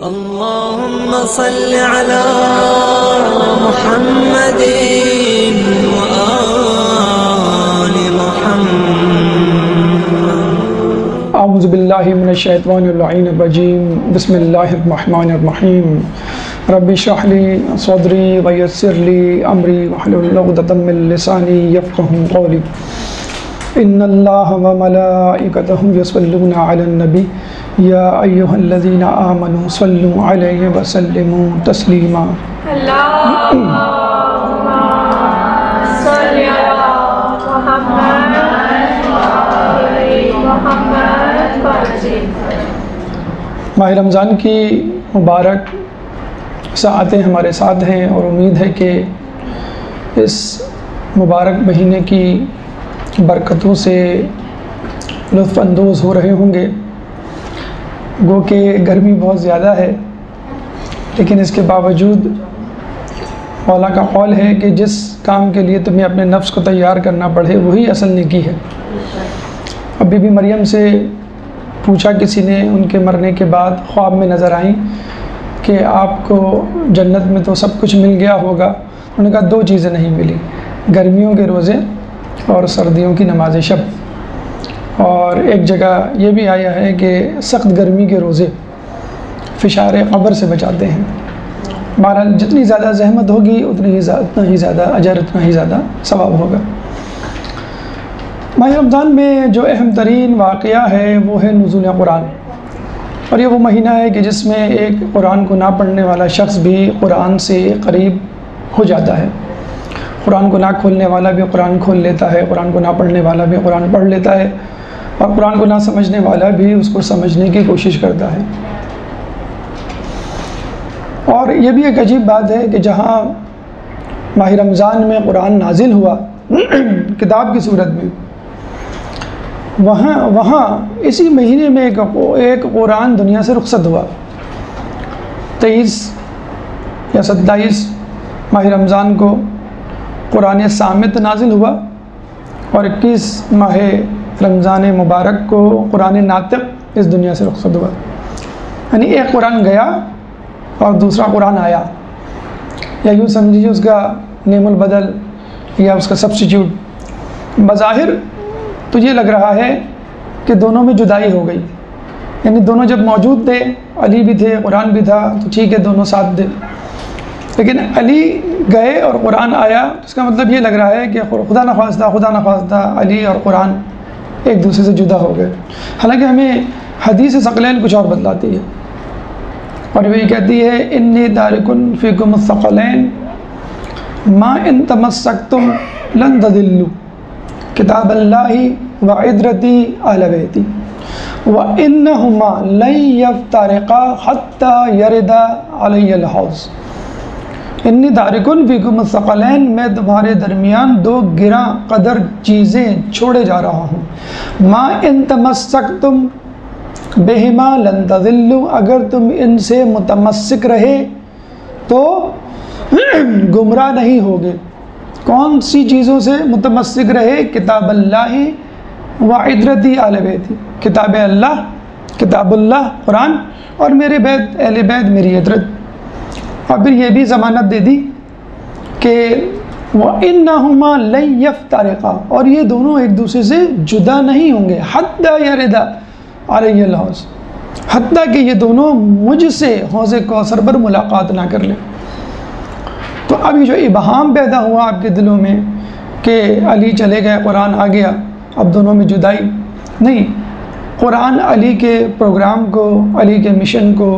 اللهم صل على محمد وآل محمد. اعوذ باللہ من الشیطان اللعین الرجیم. بسم اللہ الرحمن الرحیم. رب اشرح لی صدری ویسر لی امری واحلل عقدۃ من لسانی یفقهوا قولی. ان اللہ وملائکتہ یصلون علی النبی یا ایہا الذین آمنوا صلوا علیہ وسلموا تسلیما. اللہم صلی علی محمد محمد. ماہ رمضان کی مبارک ساعتیں ہمارے ساتھ ہیں اور امید ہے کہ اس مبارک مہینے کی برکتوں سے لطف اندوز ہو رہے ہوں گے. گو کہ گرمی بہت زیادہ ہے، لیکن اس کے باوجود مولا کا قول ہے کہ جس کام کے لیے تمہیں اپنے نفس کو تیار کرنا پڑے وہی اصل نیکی ہے. اب بی بی مریم سے پوچھا کسی نے ان کے مرنے کے بعد، خواب میں نظر آئیں کہ آپ کو جنت میں تو سب کچھ مل گیا ہوگا. انہوں نے کہا دو چیزیں نہیں ملی، گرمیوں کے روزے اور سردیوں کی نماز شب. اور ایک جگہ یہ بھی آیا ہے کہ سخت گرمی کے روزے فشار قبر سے بچاتے ہیں. بہرحال جتنی زیادہ زحمت ہوگی اتنا ہی زیادہ اجر، اتنا ہی زیادہ ثواب ہوگا. ماہ رمضان میں جو اہم ترین واقعہ ہے وہ ہے نزول قرآن. اور یہ وہ مہینہ ہے کہ جس میں ایک قرآن کو نہ پڑھنے والا شخص بھی قرآن سے قریب ہو جاتا ہے. قرآن کو نہ کھولنے والا بھی قرآن کھول لیتا ہے، قرآن کو نہ پڑھنے والا بھی قرآن پڑھ لیتا ہے، اور قرآن کو نہ سمجھنے والا بھی اس کو سمجھنے کی کوشش کرتا ہے. اور یہ بھی ایک عجیب بات ہے کہ جہاں ماہ رمضان میں قرآن نازل ہوا کتاب کی صورت میں، وہاں اسی مہینے میں ایک قرآن دنیا سے رخصت ہوا. 23 یا 27 ماہ رمضان کو قرآن صامت نازل ہوا، اور 21 ماہ رمضان مبارک کو قرآن ناطق اس دنیا سے رخصت ہوا. یعنی ایک قرآن گیا اور دوسرا قرآن آیا، یا یوں سمجھیے اس کا نیم البدل یا اس کا سبسٹیٹیوٹ. بظاہر تو یہ لگ رہا ہے کہ دونوں میں جدائی ہو گئی، یعنی دونوں جب موجود تھے، علی بھی تھے قرآن بھی تھا، تو ٹھیک ہے دونوں ساتھ تھے. لیکن علی گئے اور قرآن آیا، اس کا مطلب یہ لگ رہا ہے کہ خدا نخواستہ علی اور قرآن ایک دوسرے سے جدا ہو گئے. حالانکہ ہمیں حدیث ثقلین کچھ اور بتلاتی ہے، اور وہ یہ کہتی ہے انی تارکن فیکم الثقلین ما ان تمسکتم لن تضلوا کتاب اللہ وعدرتی اہل بیتی وانہما لن یفترقا حتی یردا علی الحوض. انی تارکن فیکم الثقلین، میں تمہارے درمیان دو گراں قدر چیزیں چھوڑے جا رہا ہوں. ما ان تمسکتم بہما لن تضلوا، اگر تم ان سے متمسک رہے تو گمراہ نہیں ہوگے. کون سی چیزوں سے متمسک رہے؟ کتاب اللہ وعدرتی اہل بیتی، کتاب اللہ، کتاب اللہ قرآن، اور میرے بیت اہل بیت میری عدرت. اور پھر یہ بھی ضمانت دے دی کہ وَإِنَّهُمَا لَن يَفْتَرِقَا، اور یہ دونوں ایک دوسرے سے جدا نہیں ہوں گے. حَتَّى يَرِدَ عَلَيَّ الْحَوْض، حتیٰ کہ یہ دونوں مجھ سے حوض کوثر پر ملاقات نہ کر لیں. تو اب یہ جو ابہام پیدا ہوا آپ کے دلوں میں کہ علی چلے گئے قرآن آ گیا، اب دونوں میں جدائی نہیں. قرآن علی کے پروگرام کو، علی کے مشن کو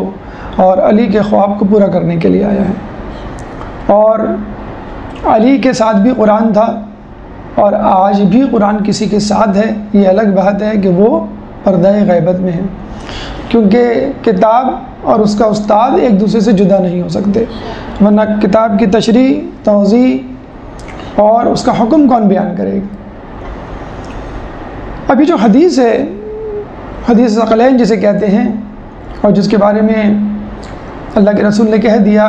اور علی کے خواب کو پورا کرنے کے لیے آیا ہے. اور علی کے ساتھ بھی قرآن تھا، اور آج بھی قرآن کسی کے ساتھ ہے. یہ الگ بات ہے کہ وہ پردہ غیبت میں ہے، کیونکہ کتاب اور اس کا استاد ایک دوسرے سے جدا نہیں ہو سکتے، ورنہ کتاب کی تشریح، توضیح اور اس کا حکم کون بیان کرے گا. ابھی جو حدیث ہے، حدیث ثقلین جسے کہتے ہیں، اور جس کے بارے میں اللہ کے رسول نے کہہ دیا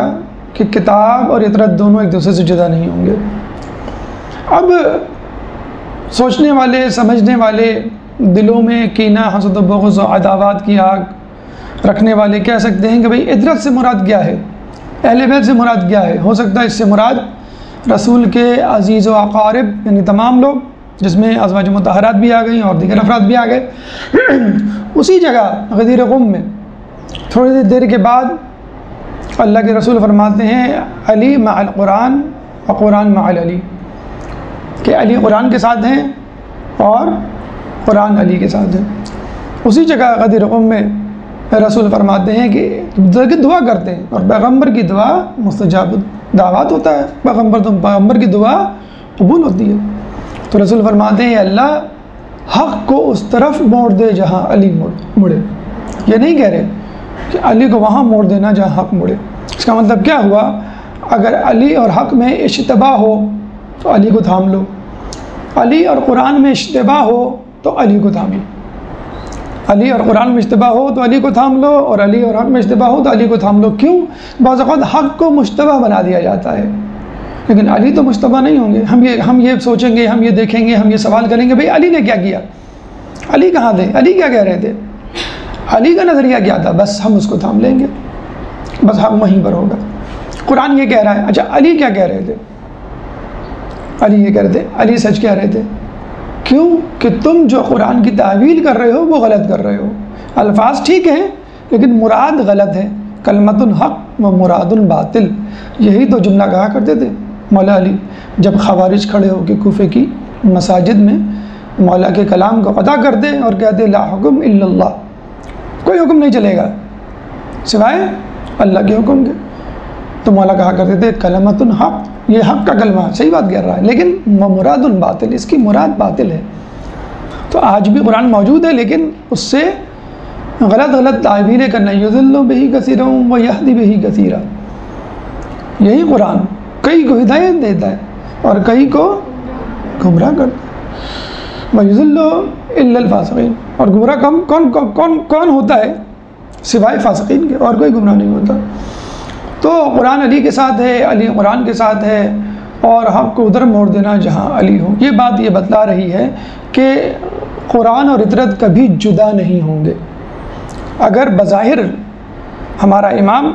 کہ کتاب اور عطرت دونوں ایک دوسرے سے جدا نہیں ہوں گے. اب سوچنے والے، سمجھنے والے دلوں میں کینہ، حسد و بغض و عداوت کی آگ رکھنے والے کہہ سکتے ہیں کہ بھئی عترت سے مراد کیا ہے، اہل بیت سے مراد کیا ہے؟ ہو سکتا ہے اس سے مراد رسول کے عزیز و اقارب یعنی تمام لوگ، جس میں ازواج مطہرات بھی آ گئیں اور دیگر افراد بھی آ گئے۔ اسی جگہ غدیر قم میں تھوڑی دیر کے بعد اللہ کے رسول فرماتے ہیں علی مع القرآن و قرآن مع علی، کہ علی قرآن کے ساتھ ہیں اور قرآن علی کے ساتھ ہیں۔ اسی جگہ غدیر قم میں رسول فرماتے ہیں کہ دعا کرتے ہیں اور پیغمبر کی دعا مستجاب دعوات ہوتا ہے، پیغمبر کی دعا قبول ہوتی ہے۔ تو رسول فرماتے ہیں اللہ حق کو اس طرف موڑ دے جہاں علی مڑے، یہ نہیں کہہ رہے کہ علی کو وہاں موڑ دینا جہاں حق مڑے۔ اس کا مطلب کیا ہوا؟ اگر علی اور حق میں اشتباہ ہو تو علی کو تھام لو، علی اور قرآن میں اشتباہ ہو تو علی کو تھام لو، علی اور قرآن میں اشتباہ ہو تو علی کو تھام لو، اور علی اور حق میں اشتباہ ہو تو علی کو تھام لو۔ کیوں؟ بعض اوقات حق کو مشتبہ بنا دیا جاتا ہے، لیکن علی تو مشتبہ نہیں ہوں گے۔ ہم یہ سوچیں گے، ہم یہ دیکھیں گے، ہم یہ سوال کریں گے بھئی علی نے کیا کیا، علی کہاں تھے، علی کیا کہہ رہے تھے، علی کا نظریہ کیا تھا، بس ہم اس کو تھام لیں گے، بس حق وہیں پر ہوگا۔ قرآن یہ کہہ رہا ہے، اچھا علی کیا کہہ رہے تھے، علی یہ کہہ رہے تھے، علی سچ کہہ رہے تھے۔ کیوں؟ کہ تم جو قرآن کی تعویل کر رہے ہو وہ غلط کر رہے ہو، الفاظ ٹھیک ہیں لیکن مراد غلط ہے، کلمۃ الحق و مراد الباطل، یہی تو جملہ کہا کرتے تھے مولا علی جب خوارج کھڑے ہو کے کوفے کی مساجد میں مولا کے کلام کو قطع کرتے اور کہتے لا حکم الا اللہ، کوئی حکم نہیں چلے گا سوائے اللہ کے حکم کے۔ تو مولا کہا کرتے تھے کلمۃ الحق، یہ حق کا کلمہ صحیح بات کہہ رہا ہے، لیکن مراد الباطل، اس کی مراد باطل ہے۔ تو آج بھی قرآن موجود ہے لیکن اس سے غلط تعبیریں کرنا، یضل بہ کثیرا و یہدی بہ کثیرا، یہی قرآن کئی کو ہدایت دیتا ہے اور کئی کو گمراہ کرتا ہے۔ وَيُضِلُّ إِلَّا الْفَاسِقِينَ، اور گمراہ کون ہوتا ہے سوائے فاسقین کے، اور کوئی گمراہ نہیں ہوتا۔ تو قرآن علی کے ساتھ ہے، علی قرآن کے ساتھ ہے، اور حق کو ادھر موڑ دینا جہاں علی ہو۔ یہ بات یہ بتلا رہی ہے کہ قرآن اور اطرت کبھی جدا نہیں ہوں گے۔ اگر بظاہر ہمارا امام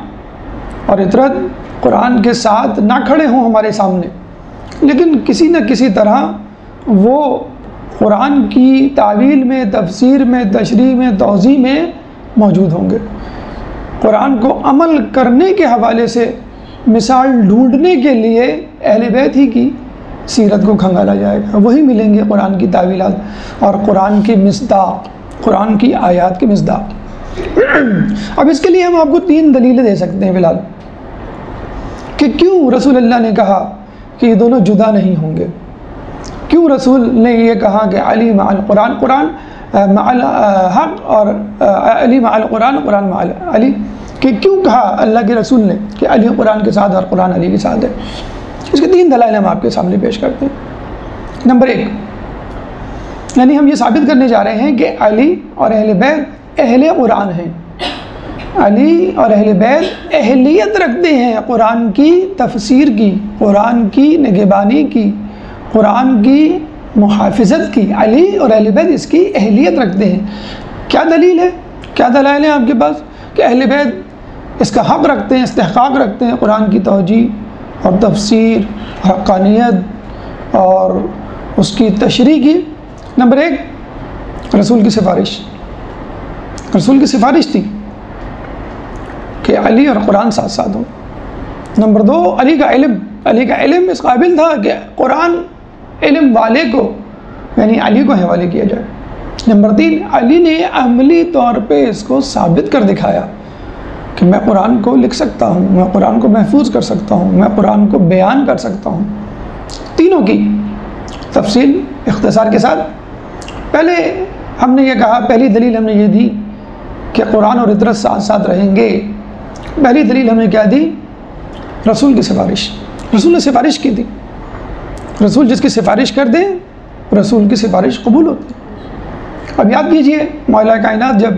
اور اطرت قرآن کے ساتھ نہ کھڑے ہوں ہمارے سامنے، لیکن کسی نہ کسی طرح وہ قرآن کی تعویل میں، تفسیر میں، تشریح میں، توضیح میں موجود ہوں گے۔ قرآن کو عمل کرنے کے حوالے سے مثال ڈھونڈنے کے لیے اہل بیت ہی کی سیرت کو کھنگالا جائے گا، وہی ملیں گے قرآن کی تعویلات اور قرآن کی مصداق، قرآن کی آیات کی مصداق۔ اب اس کے لیے ہم آپ کو 3 دلیلیں دے سکتے ہیں فی الحال کہ کیوں رسول اللہ نے کہا کہ یہ دونوں جدا نہیں ہوں گے، کیوں رسول نے یہ کہا کہ علی مع القرآن، قرآن مع الحق، اور علی مع القرآن، قرآن مع علی، کہ کیوں کہا اللہ کے رسول نے کہ علی قرآن کے ساتھ اور قرآن علی کے ساتھ ہے۔ اس کے 3 دلائل ہم آپ کے سامنے پیش کرتے ہیں۔ نمبر 1، یعنی ہم یہ ثابت کرنے جا رہے ہیں کہ علی اور اہل بیت اہل قرآن ہیں، علی اور اہل بیت اہلیت رکھتے ہیں قرآن کی تفسیر کی، قرآن کی نگہبانی کی، قرآن کی محافظت کی۔ علی اور اہل بیت اس کی اہلیت رکھتے ہیں۔ کیا دلیل ہے، کیا دلائل ہیں آپ کے پاس کہ اہل بیت اس کا حق رکھتے ہیں، استحقاق رکھتے ہیں قرآن کی توجیہ اور تفسیر، حقانیت اور اس کی تشریح کی؟ نمبر 1، رسول کی سفارش، رسول کی سفارش تھی کہ علی اور قرآن ساتھ ساتھ ہوں۔ نمبر 2، علی کا علم، علی کا علم اس قابل تھا کہ قرآن علم والے کو یعنی علی کو حوالے کیا جائے۔ نمبر 3، علی نے عملی طور پہ اس کو ثابت کر دکھایا کہ میں قرآن کو لکھ سکتا ہوں، میں قرآن کو محفوظ کر سکتا ہوں، میں قرآن کو بیان کر سکتا ہوں۔ تینوں کی تفصیل اختصار کے ساتھ پہلے ہم نے یہ کہا، پہلی دلیل ہم نے یہ دی کہ قرآن اور اطرت ساتھ ساتھ رہیں گے۔ پہلی دلیل ہم نے کیا دی؟ رسول کی سفارش، رسول نے سفارش کی تھی۔ رسول جس کی سفارش کر دیں رسول کی سفارش قبول ہوتی۔ اب یاد کیجئے مولا کائنات جب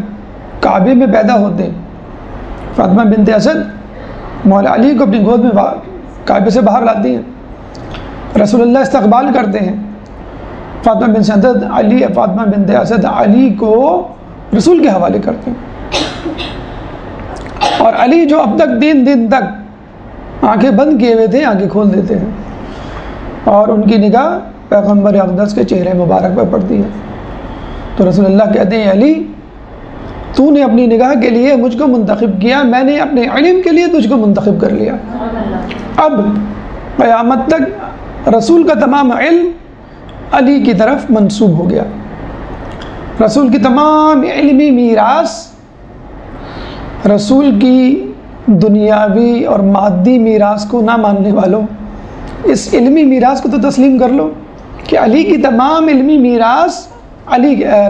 کعبے میں پیدا ہوتے، فاطمہ بنت اسد مولا علی کو اپنی گود میں کعبے سے باہر لاتی ہیں، رسول اللہ استقبال کرتے ہیں، فاطمہ بنت اسد علی کو رسول کے حوالے کرتے ہیں۔ اور علی جو اب تک 3 دن تک آنکھیں بند کیے ہوئے تھے آنکھیں کھول دیتے ہیں اور ان کی نگاہ پیغمبر اقدس کے چہرے مبارک پر پڑتی ہے. تو رسول اللہ کہتے ہیں علی تو نے اپنی نگاہ کے لیے مجھ کو منتخب کیا، میں نے اپنے علم کے لیے تجھ کو منتخب کر لیا. اب قیامت تک رسول کا تمام علم علی کی طرف منسوب ہو گیا. رسول کی تمام علمی میراث، رسول کی دنیاوی اور مادی میراث کو نہ ماننے والوں، اس علمی میراث کو تو تسلیم کر لو کہ علی کی تمام علمی میراث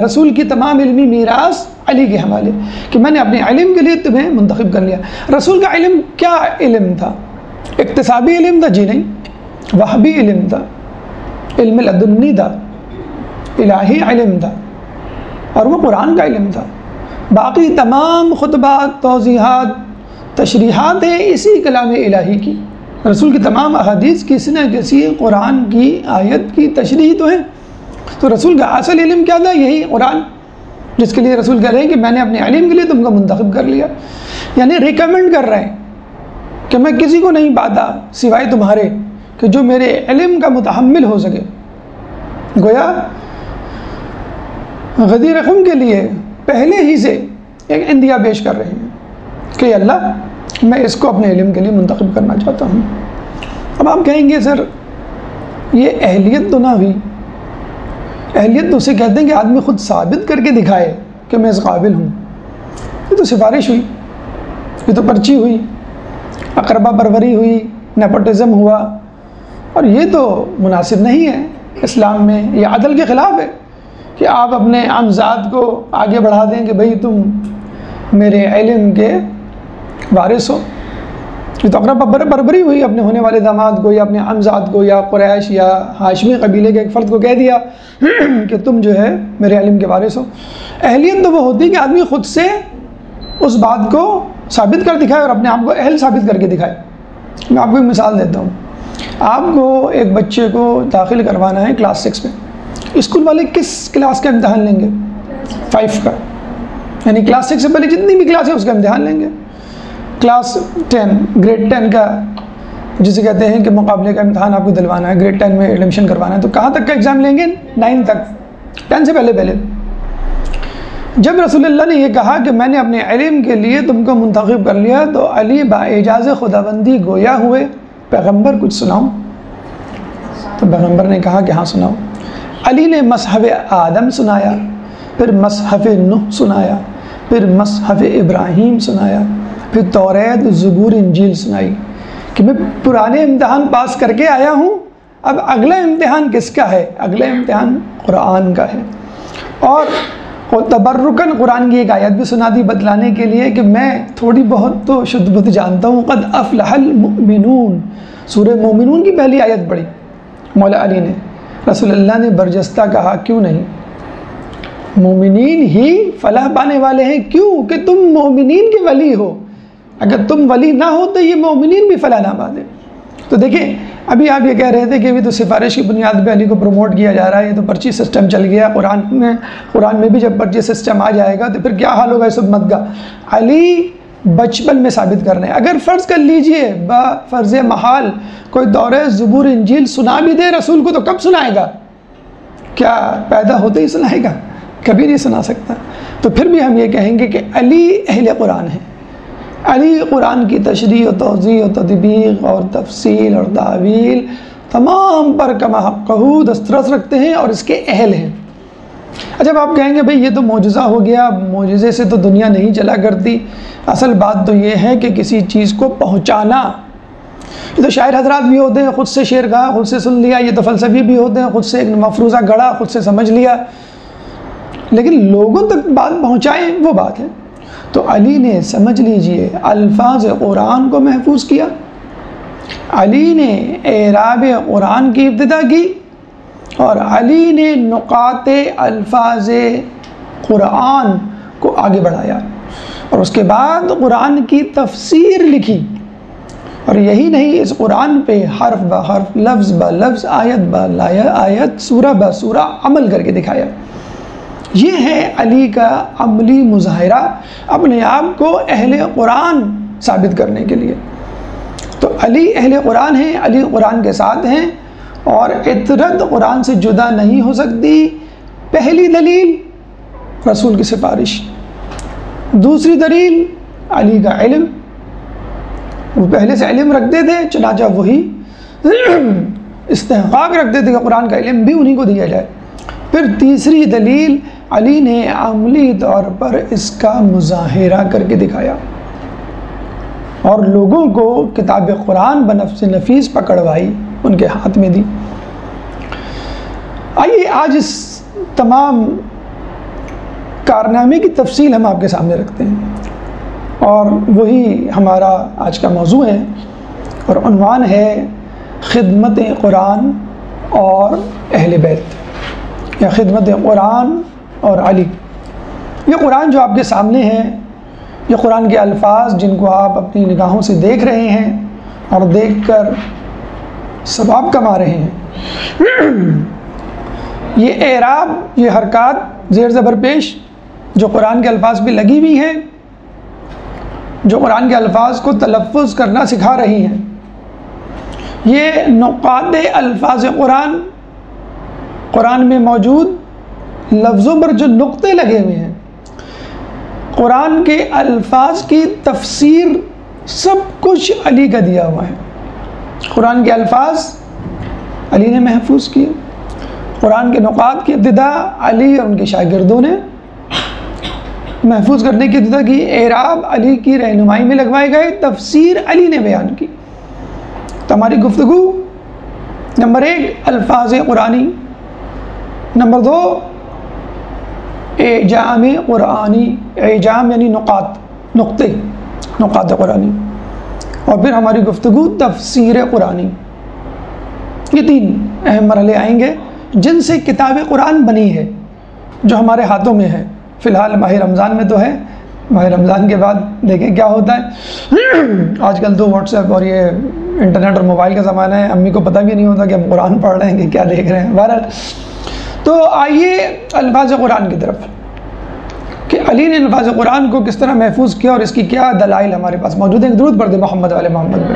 رسول کی تمام علمی میراث علی کے حوالے، کہ میں نے اپنے علم کے لیے تمہیں منتخب کر لیا. رسول کا علم کیا علم تھا؟ اکتسابی علم تھا؟ جی نہیں، وحبی علم تھا، علم لدنی تھا، الہی علم تھا، اور وہ قرآن کا علم تھا. باقی تمام خطبات، توضیحات، تشریحات ہیں اسی کلام الہی کی. رسول کی تمام احادیث کسی نہ کسی قرآن کی آیت کی تشریح تو ہے. تو رسول کا اصل علم کیا تھا؟ یہی قرآن، جس کے لیے رسول کہہ رہے ہیں کہ میں نے اپنے علم کے لیے تم کو منتخب کر لیا. یعنی ریکمنڈ کر رہے ہیں کہ میں کسی کو نہیں پاتا سوائے تمہارے کہ جو میرے علم کا متحمل ہو سکے. گویا غدیر رقم کے لیے پہلے ہی سے ایک اندیا پیش کر رہے ہیں کہ اللہ میں اس کو اپنے علم کے لیے منتخب کرنا چاہتا ہوں. اب آپ کہیں گے سر یہ اہلیت تو نہ ہوئی. اہلیت تو اسے کہتے ہیں کہ آدمی خود ثابت کر کے دکھائے کہ میں اس قابل ہوں. یہ تو سفارش ہوئی، یہ تو پرچی ہوئی، اقربا پروری ہوئی، نیپوٹزم ہوا، اور یہ تو مناسب نہیں ہے اسلام میں. یہ عدل کے خلاف ہے کہ آپ اپنے عامزاد کو آگے بڑھا دیں کہ بھئی تم میرے علم کے وارث ہو. یہ تو اقربا پروری ہوئی، اپنے ہونے والے داماد کو یا اپنے عامزاد کو یا قریش یا ہاشمی قبیلے کے ایک فرد کو کہہ دیا کہ تم جو ہے میرے علم کے وارث ہو. اہلیت تو وہ ہوتی ہے کہ آدمی خود سے اس بات کو ثابت کر دکھائے اور اپنے آپ کو اہل ثابت کر کے دکھائے. میں آپ کو ایک مثال دیتا ہوں. آپ کو ایک بچے کو داخل کروانا ہے کلاس 6 میں. اسکول والے کس کلاس کا امتحان لیں گے؟ 5 کا، یعنی کلاس 6 سے پہلے جتنی بھی کلاس ہے اس کا امتحان لیں گے. کلاس 10 گریڈ 10 کا جسے کہتے ہیں کہ مقابلے کا امتحان آپ کو دلوانا ہے، گریڈ 10 میں ایڈمیشن کروانا ہے، تو کہاں تک کا ایگزام لیں گے؟ 9 تک، 10 سے پہلے. جب رسول اللہ نے یہ کہا کہ میں نے اپنے علم کے لیے تم کو منتخب کر لیا تو علی با اعجاز خداوندی گویا ہوئے پیغمبر کچھ سناؤں؟ تو پیغمبر نے کہا کہ ہاں سناؤ. علی نے مصحف آدم سنایا، پھر مصحف نوح سنایا، پھر مصحف ابراہیم سنایا، پھر توریت، زبور، انجیل سنائی کہ میں پرانے امتحان پاس کر کے آیا ہوں، اب اگلا امتحان کس کا ہے؟ اگلا امتحان قرآن کا ہے. اور تبرکاً قرآن کی ایک آیت بھی سنا دی بتلانے کے لیے کہ میں تھوڑی بہت تو شدھ بت جانتا ہوں. قد افلح المؤمنون، سورہ مومنون کی پہلی آیت پڑھی مولا علی نے. رسول اللہ نے برجستہ کہا کیوں نہیں، مومنین ہی فلاح پانے والے ہیں. کیوں؟ کہ تم مومنین کے ولی ہو. اگر تم ولی نہ ہو تو یہ مومنین بھی فلاح نہ پاتے. تو دیکھیں ابھی آپ یہ کہہ رہے تھے کہ ابھی تو سفارش کی بنیاد پہ علی کو پروموٹ کیا جا رہا ہے، یہ تو پرچی سسٹم چل گیا. قرآن میں بھی جب پرچی سسٹم آ جائے گا تو پھر کیا حال ہوگا اس امت کا. علی بچپن میں ثابت کر رہے ہیں. اگر فرض کر لیجئے با فرض محال کوئی دورہ زبور انجیل سنا بھی دے رسول کو تو کب سنائے گا؟ کیا پیدا ہوتے ہی سنائے گا؟ کبھی نہیں سنا سکتا. تو پھر بھی ہم یہ کہیں گے کہ علی اہل قرآن ہے. علی قرآن کی تشریح و توضیح و تدبیر اور تفصیل اور تعویل تمام پر کما حقہ دسترس رکھتے ہیں اور اس کے اہل ہیں. جب آپ کہیں گے بھئی یہ تو معجزہ ہو گیا، معجزے سے تو دنیا نہیں چلا کرتی. اصل بات تو یہ ہے کہ کسی چیز کو پہنچانا. یہ تو شاعر حضرات بھی ہوتے ہیں، خود سے شعر کہا خود سے سن لیا. یہ تو فلسفی بھی ہوتے ہیں، خود سے ایک مفروضہ گھڑا خود سے سمجھ لیا. لیکن لوگوں تک بات پہنچائیں وہ بات ہے. تو علی نے سمجھ لیجئے الفاظ قرآن کو محفوظ کیا. علی نے اعراب قرآن کی ابتدا کی اور علی نے نقاط الفاظ قرآن کو آگے بڑھایا اور اس کے بعد قرآن کی تفسیر لکھی. اور یہی نہیں، اس قرآن پہ حرف بہ حرف، لفظ بہ لفظ، آیت بہ آیت، سورہ بہ سورہ عمل کر کے دکھایا. یہ ہے علی کا عملی مظاہرہ. اپنے آپ کو اہل قرآن ثابت کرنے کے لیے۔ تو علی اہل قرآن ہیں، علی قرآن کے ساتھ ہیں، اور عطرت قرآن سے جدا نہیں ہو سکتی۔ پہلی دلیل رسول کی سفارش، دوسری دلیل علی کا علم، وہ پہلے سے علم رکھتے تھے، چنانچہ وہی استحقاق رکھتے تھے کہ قرآن کا علم بھی انہی کو دیا جائے۔ پھر تیسری دلیل علی نے عملی طور پر اس کا مظاہرہ کر کے دکھایا اور لوگوں کو کتاب قرآن بنفس نفیس پکڑوائی، ان کے ہاتھ میں دی۔ آئیے آج اس تمام کارنامے کی تفصیل ہم آپ کے سامنے رکھتے ہیں، اور وہی ہمارا آج کا موضوع ہے، اور عنوان ہے خدمت قرآن اور اہل بیت، یا خدمت قرآن اور علی۔ یہ قرآن جو آپ کے سامنے ہے، یہ قرآن کے الفاظ جن کو آپ اپنی نگاہوں سے دیکھ رہے ہیں اور دیکھ کر ثواب کما رہے ہیں، یہ اعراب، یہ حرکات زیر زبر پیش جو قرآن کے الفاظ پہ لگی ہوئی ہیں، جو قرآن کے الفاظ کو تلفظ کرنا سکھا رہی ہیں، یہ نقاط الفاظ قرآن، قرآن میں موجود لفظوں پر جو نقطے لگے ہوئے ہیں، قرآن کے الفاظ کی تفسیر، سب کچھ علی کا دیا ہوا ہے۔ قرآن کے الفاظ علی نے محفوظ کیے، قرآن کے نقاط کی ابتدا علی اور ان کے شاگردوں نے محفوظ کرنے کی ابتدا کی، اعراب علی کی رہنمائی میں لگوائے گئے، تفسیر علی نے بیان کی۔ تو ہماری گفتگو نمبر 1 الفاظ قرآنی، نمبر 2 اعجام قرآنی، اعجام یعنی نقاط، نقاط قرآنی، اور پھر ہماری گفتگو تفسیر قرآنی۔ یہ 3 اہم مرحلے آئیں گے جن سے کتاب قرآن بنی ہے، جو ہمارے ہاتھوں میں ہے۔ فی الحال ماہ رمضان میں تو ہے، ماہ رمضان کے بعد دیکھیں کیا ہوتا ہے۔ آج کل تو واٹس ایپ اور یہ انٹرنیٹ اور موبائل کا زمانہ ہے، امی کو پتہ بھی نہیں ہوتا کہ ہم قرآن پڑھ رہے ہیں کہ کیا دیکھ رہے ہیں۔ بہرحال تو آئیے الفاظ قرآن کی طرف، کہ علی نے الفاظ قرآن کو کس طرح محفوظ کیا اور اس کی کیا دلائل ہمارے پاس موجود ہیں۔ درود پڑھ دیں محمد والے محمد پہ۔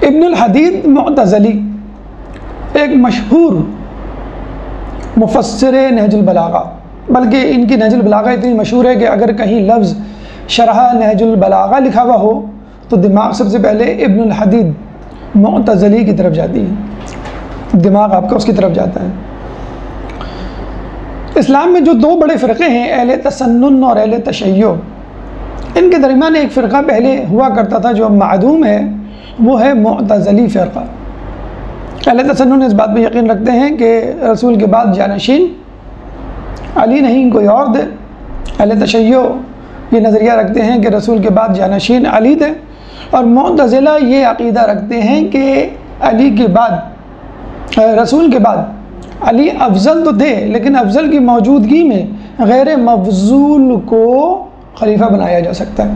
ابن الحدید معتزلی ایک مشہور مفسر نہج البلاغہ، بلکہ ان کی نہج البلاغہ اتنی مشہور ہے کہ اگر کہیں لفظ شرح نہج البلاغہ لکھا ہوا ہو تو دماغ سب سے پہلے ابن الحدید معتزلی کی طرف جاتی ہے، دماغ آپ کا اس کی طرف جاتا ہے۔ اسلام میں جو 2 بڑے فرقے ہیں، اہل تسنن اور اہل تشیع، ان کے درمیان ایک فرقہ پہلے ہوا کرتا تھا جو اب معدوم ہے، وہ ہے معتزلی فرقہ۔ اہل تسنن اس بات پہ یقین رکھتے ہیں کہ رسول کے بعد جانشین علی نہیں کوئی اور تھے۔ اہل تشیع یہ نظریہ رکھتے ہیں کہ رسول کے بعد جانشین علی تھے، اور معتزلہ یہ عقیدہ رکھتے ہیں کہ علی کے بعد، رسول کے بعد علی افضل تو تھے، لیکن افضل کی موجودگی میں غیر مفضول کو خلیفہ بنایا جا سکتا ہے،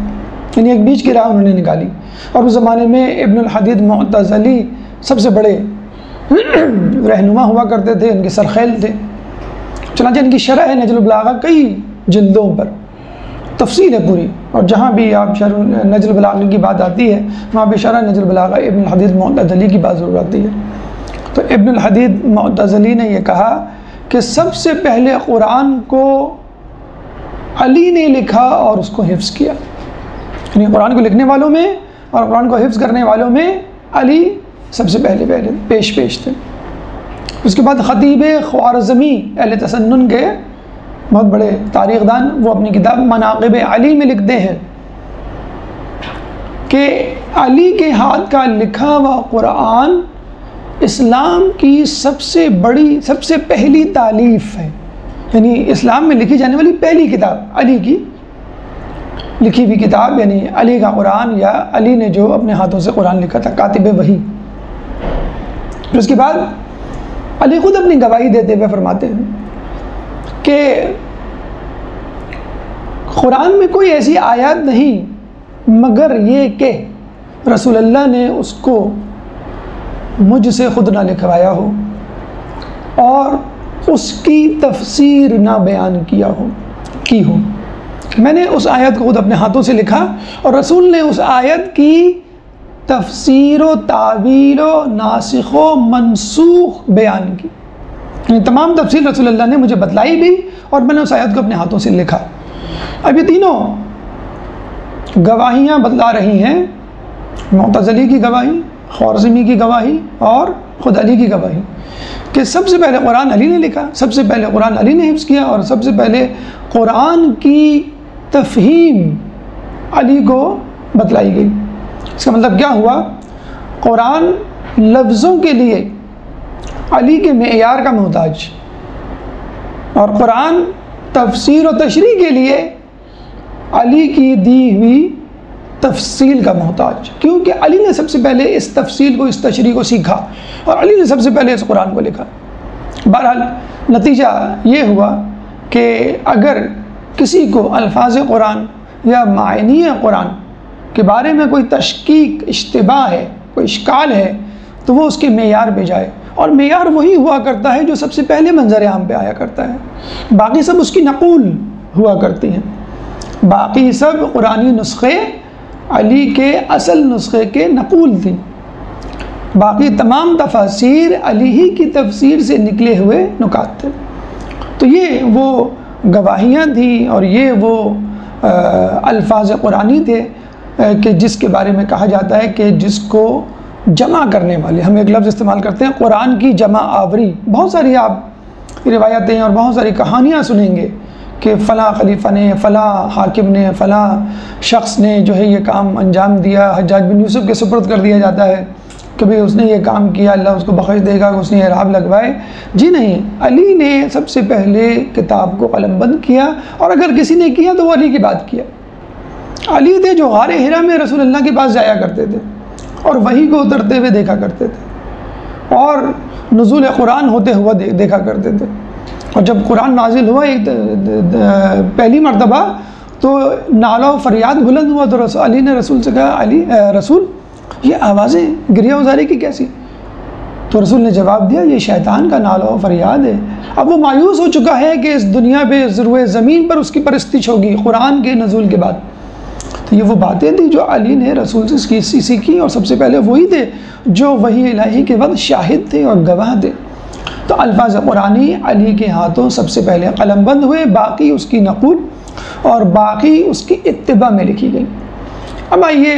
یعنی ایک بیچ کی راہ انہوں نے نکالی۔ اور اس زمانے میں ابن الحدید معتزلی سب سے بڑے رہنما ہوا کرتے تھے، ان کے سرخیل تھے۔ چنانچہ ان کی شرح نہج البلاغہ کئی جلدوں پر تفصیل ہے پوری، اور جہاں بھی آپ شرح نہج البلاغہ کی بات آتی ہے وہاں بھی شرح نہج البلاغہ ابن الحدید معتزلی کی بات ضرور آتی ہے۔ تو ابن الحدید معتزلی نے یہ کہا کہ سب سے پہلے قرآن کو علی نے لکھا اور اس کو حفظ کیا، یعنی قرآن کو لکھنے والوں میں اور قرآن کو حفظ کرنے والوں میں علی سب سے پہلے پیش تھے۔ اس کے بعد خطیب خوارزمی اہل تسنن کے بہت بڑے تاریخ دان، وہ اپنی کتاب مناقب علی میں لکھتے ہیں کہ علی کے ہاتھ کا لکھا ہوا قرآن اسلام کی سب سے بڑی، سب سے پہلی تالیف ہے، یعنی اسلام میں لکھی جانے والی پہلی کتاب علی کی لکھی ہوئی کتاب، یعنی علی کا قرآن، یا علی نے جو اپنے ہاتھوں سے قرآن لکھا تھا، کاتب وحی۔ پھر اس کے بعد علی خود اپنی گواہی دیتے ہوئے فرماتے ہیں کہ قرآن میں کوئی ایسی آیات نہیں مگر یہ کہ رسول اللہ نے اس کو مجھ سے خود نہ لکھوایا ہو اور اس کی تفسیر نہ بیان کی ہو۔ میں نے اس آیت کو خود اپنے ہاتھوں سے لکھا اور رسول نے اس آیت کی تفسیر و تعویل و ناسخ و منسوخ بیان کی، یعنی تمام تفصیل رسول اللہ نے مجھے بتلائی بھی اور میں نے اس آیت کو اپنے ہاتھوں سے لکھا۔ اب یہ تینوں گواہیاں بتلا رہی ہیں، معتزلی کی گواہی، خوارزمی کی گواہی اور خود علی کی گواہی، کہ سب سے پہلے قرآن علی نے لکھا، سب سے پہلے قرآن علی نے حفظ کیا اور سب سے پہلے قرآن کی تفہیم علی کو بتلائی گئی۔ اس کا مطلب کیا ہوا؟ قرآن لفظوں کے لیے علی کے معیار کا محتاج اور قرآن تفسیر و تشریح کے لیے علی کی دی ہوئی تفصیل کا محتاج، کیونکہ علی نے سب سے پہلے اس تفصیل کو، اس تشریح کو سیکھا اور علی نے سب سے پہلے اس قرآن کو لکھا۔ بہرحال نتیجہ یہ ہوا کہ اگر کسی کو الفاظ قرآن یا معانی قرآن کے بارے میں کوئی تشکیک، اشتباہ ہے، کوئی اشکال ہے، تو وہ اس کے معیار پہ جائے، اور معیار وہی ہوا کرتا ہے جو سب سے پہلے منظر عام پہ آیا کرتا ہے، باقی سب اس کی نقول ہوا کرتی ہیں، باقی سب قرآنی نسخے علی کے اصل نسخے کے نقول تھی، باقی تمام تفاسیر علی ہی کی تفسیر سے نکلے ہوئے نکات تھے۔ تو یہ وہ گواہیاں تھیں اور یہ وہ الفاظ قرآنی تھے کہ جس کے بارے میں کہا جاتا ہے کہ جس کو جمع کرنے والے، ہم ایک لفظ استعمال کرتے ہیں قرآن کی جمع آوری۔ بہت ساری آپ روایتیں اور بہت ساری کہانیاں سنیں گے کہ فلاں خلیفہ نے، فلاں حاکم نے، فلاں شخص نے جو ہے یہ کام انجام دیا، حجاج بن یوسف کے سپرد کر دیا جاتا ہے کہ بھئی اس نے یہ کام کیا، اللہ اس کو بخش دے گا کہ اس نے اعراب لگوائے۔ جی نہیں، علی نے سب سے پہلے کتاب کو قلم بند کیا، اور اگر کسی نے کیا تو وہ علی کی بات کیا۔ علی تھے جو غار حرا میں رسول اللہ کے پاس جایا کرتے تھے اور وحی کو اترتے ہوئے دیکھا کرتے تھے اور نزول قرآن ہوتے ہوا دیکھا کرتے تھے، اور جب قرآن نازل ہوا ایک پہلی مرتبہ تو نالہ و فریاد بلند ہوا، تو علی نے رسول سے کہا، علی رسول یہ آوازیں گریہ وزاری کی کیسی؟ تو رسول نے جواب دیا، یہ شیطان کا نالہ و فریاد ہے۔ اب وہ مایوس ہو چکا ہے کہ اس دنیا پہ روئے زمین پر اس کی پرستش ہوگی قرآن کے نزول کے بعد۔ تو یہ وہ باتیں تھیں جو علی نے رسول سے سیکھی، اور سب سے پہلے وہی تھے جو وحی الہی کے وقت شاہد تھے اور گواہ تھے۔ تو الفاظ قرآنی علی کے ہاتھوں سب سے پہلے قلم بند ہوئے، باقی اس کی نقول اور باقی اس کی اتباع میں لکھی گئی۔ اب آئیے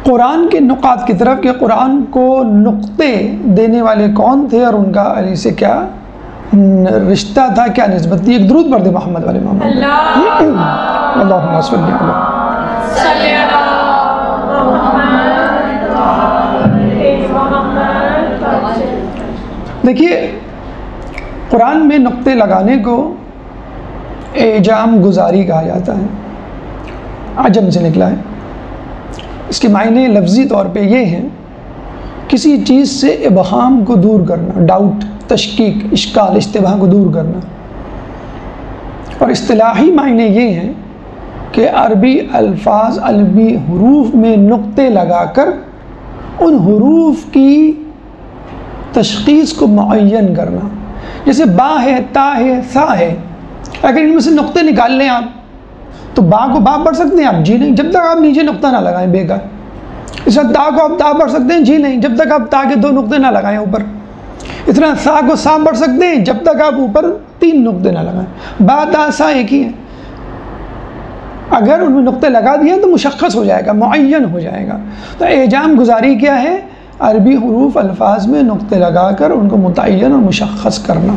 قرآن کے نقات کی طرف کہ قرآن کو نقطے دینے والے کون تھے اور ان کا علی سے کیا رشتہ تھا، کیا نسبت تھی۔ ایک درود پڑھ دے محمد والے محمد، اللہم صلی علیہ دیکھیے قرآن میں نقطے لگانے کو اعجام گزاری کہا جاتا ہے، عجم سے نکلا ہے۔ اس کے معنی لفظی طور پہ یہ ہیں، کسی چیز سے ابہام کو دور کرنا، ڈاؤٹ، تشکیک، اشکال، اشتباہ کو دور کرنا۔ اور اصطلاحی معنی یہ ہیں کہ عربی الفاظ، عربی حروف میں نقطے لگا کر ان حروف کی تشخیص کو معین کرنا۔ جیسے با ہے، تا ہے، ثا ہے، اگر ان میں سے نقطے نکال لیں آپ تو با کو با پڑھ سکتے ہیں آپ؟ جی نہیں، جب تک آپ نیچے نقطہ نہ لگائیں بے کا۔ اس طرح تا کو آپ تا پڑھ سکتے ہیں؟ جی نہیں، جب تک آپ تا کے 2 نقطے نہ لگائیں اوپر۔ اس طرح سا کو سا پڑھ سکتے ہیں جب تک آپ اوپر 3 نقطے نہ لگائیں۔ با تا سا ایک ہی ہے، اگر ان میں نقطے لگا دیے تو مشخص ہو جائے گا، معین ہو جائے گا۔ تو اعجام گزاری کیا ہے؟ عربی حروف الفاظ میں نقطے لگا کر ان کو متعین اور مشخص کرنا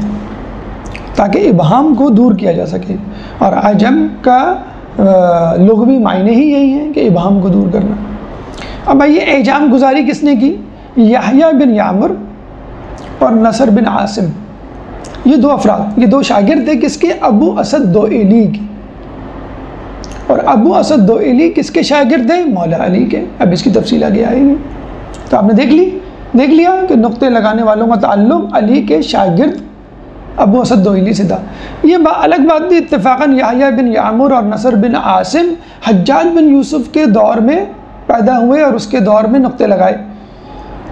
تاکہ ابہام کو دور کیا جا سکے۔ اور عجم کا لغوی معنی ہی یہی ہے کہ ابہام کو دور کرنا۔ اب یہ اعجام گزاری کس نے کی؟ یحییٰ بن یعمر اور نصر بن عاصم، یہ 2 افراد، یہ 2 شاگرد تھے کس کے؟ ابو اسد دوئلی کے۔ اور ابو اسد دوئلی کس کے شاگرد تھے؟ مولا علی کے۔ اب اس کی تفصیل آگے آئے گی۔ تو آپ نے دیکھ لیا کہ نقطے لگانے والوں کا تعلق علی کے شاگرد ابو اسد دوئلی سے تھا۔ یہ الگ بات تھی، اتفاقاً یحییٰ بن یعمر اور نصر بن عاصم حجاج بن یوسف کے دور میں پیدا ہوئے اور اس کے دور میں نقطے لگائے۔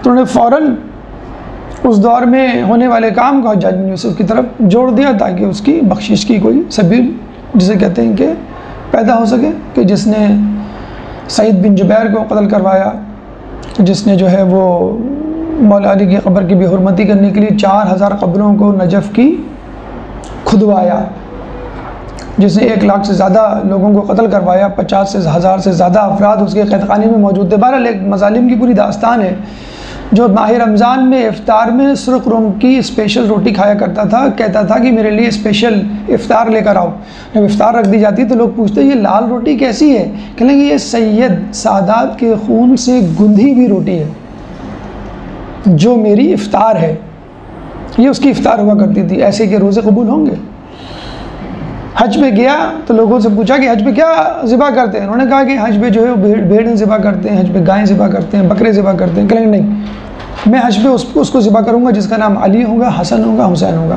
تو انہوں نے فوراً اس دور میں ہونے والے کام کو حجاج بن یوسف کی طرف جوڑ دیا تاکہ اس کی بخشش کی کوئی سبیل جسے کہتے ہیں کہ پیدا ہو سکے، کہ جس نے سعید بن جبیر کو قتل کروایا، جس نے جو ہے وہ مولا علی کی قبر کی بے حرمتی کرنے کے لیے 4000 قبروں کو نجف کی کھدوایا، جس نے 1 لاکھ سے زیادہ لوگوں کو قتل کروایا، 50,000 سے زیادہ افراد اس کے قید خانے میں موجود تھے۔ بہرحال ایک مظالم کی پوری داستان ہے، جو ماہ رمضان میں افطار میں سرخ روم کی اسپیشل روٹی کھایا کرتا تھا، کہتا تھا کہ میرے لیے اسپیشل افطار لے کر آؤ۔ جب افطار رکھ دی جاتی تو لوگ پوچھتے یہ لال روٹی کیسی ہے؟ کہنے لگے یہ سید سادات کے خون سے گندھی ہوئی روٹی ہے جو میری افطار ہے، یہ اس کی افطار ہوا کرتی تھی۔ ایسے کہ روزے قبول ہوں گے؟ حج پہ گیا تو لوگوں سے پوچھا کہ حج پہ کیا ذبح کرتے ہیں؟ انہوں نے کہا کہ حج پہ جو ہے بھیڑیں ذبح کرتے ہیں، حج پہ گائیں ذبح کرتے ہیں، بکرے ذبح کرتے ہیں۔ کہیں نہیں، میں حج پہ اس کو ذبح کروں گا جس کا نام علی ہوگا، حسن ہوگا، حسین ہوگا۔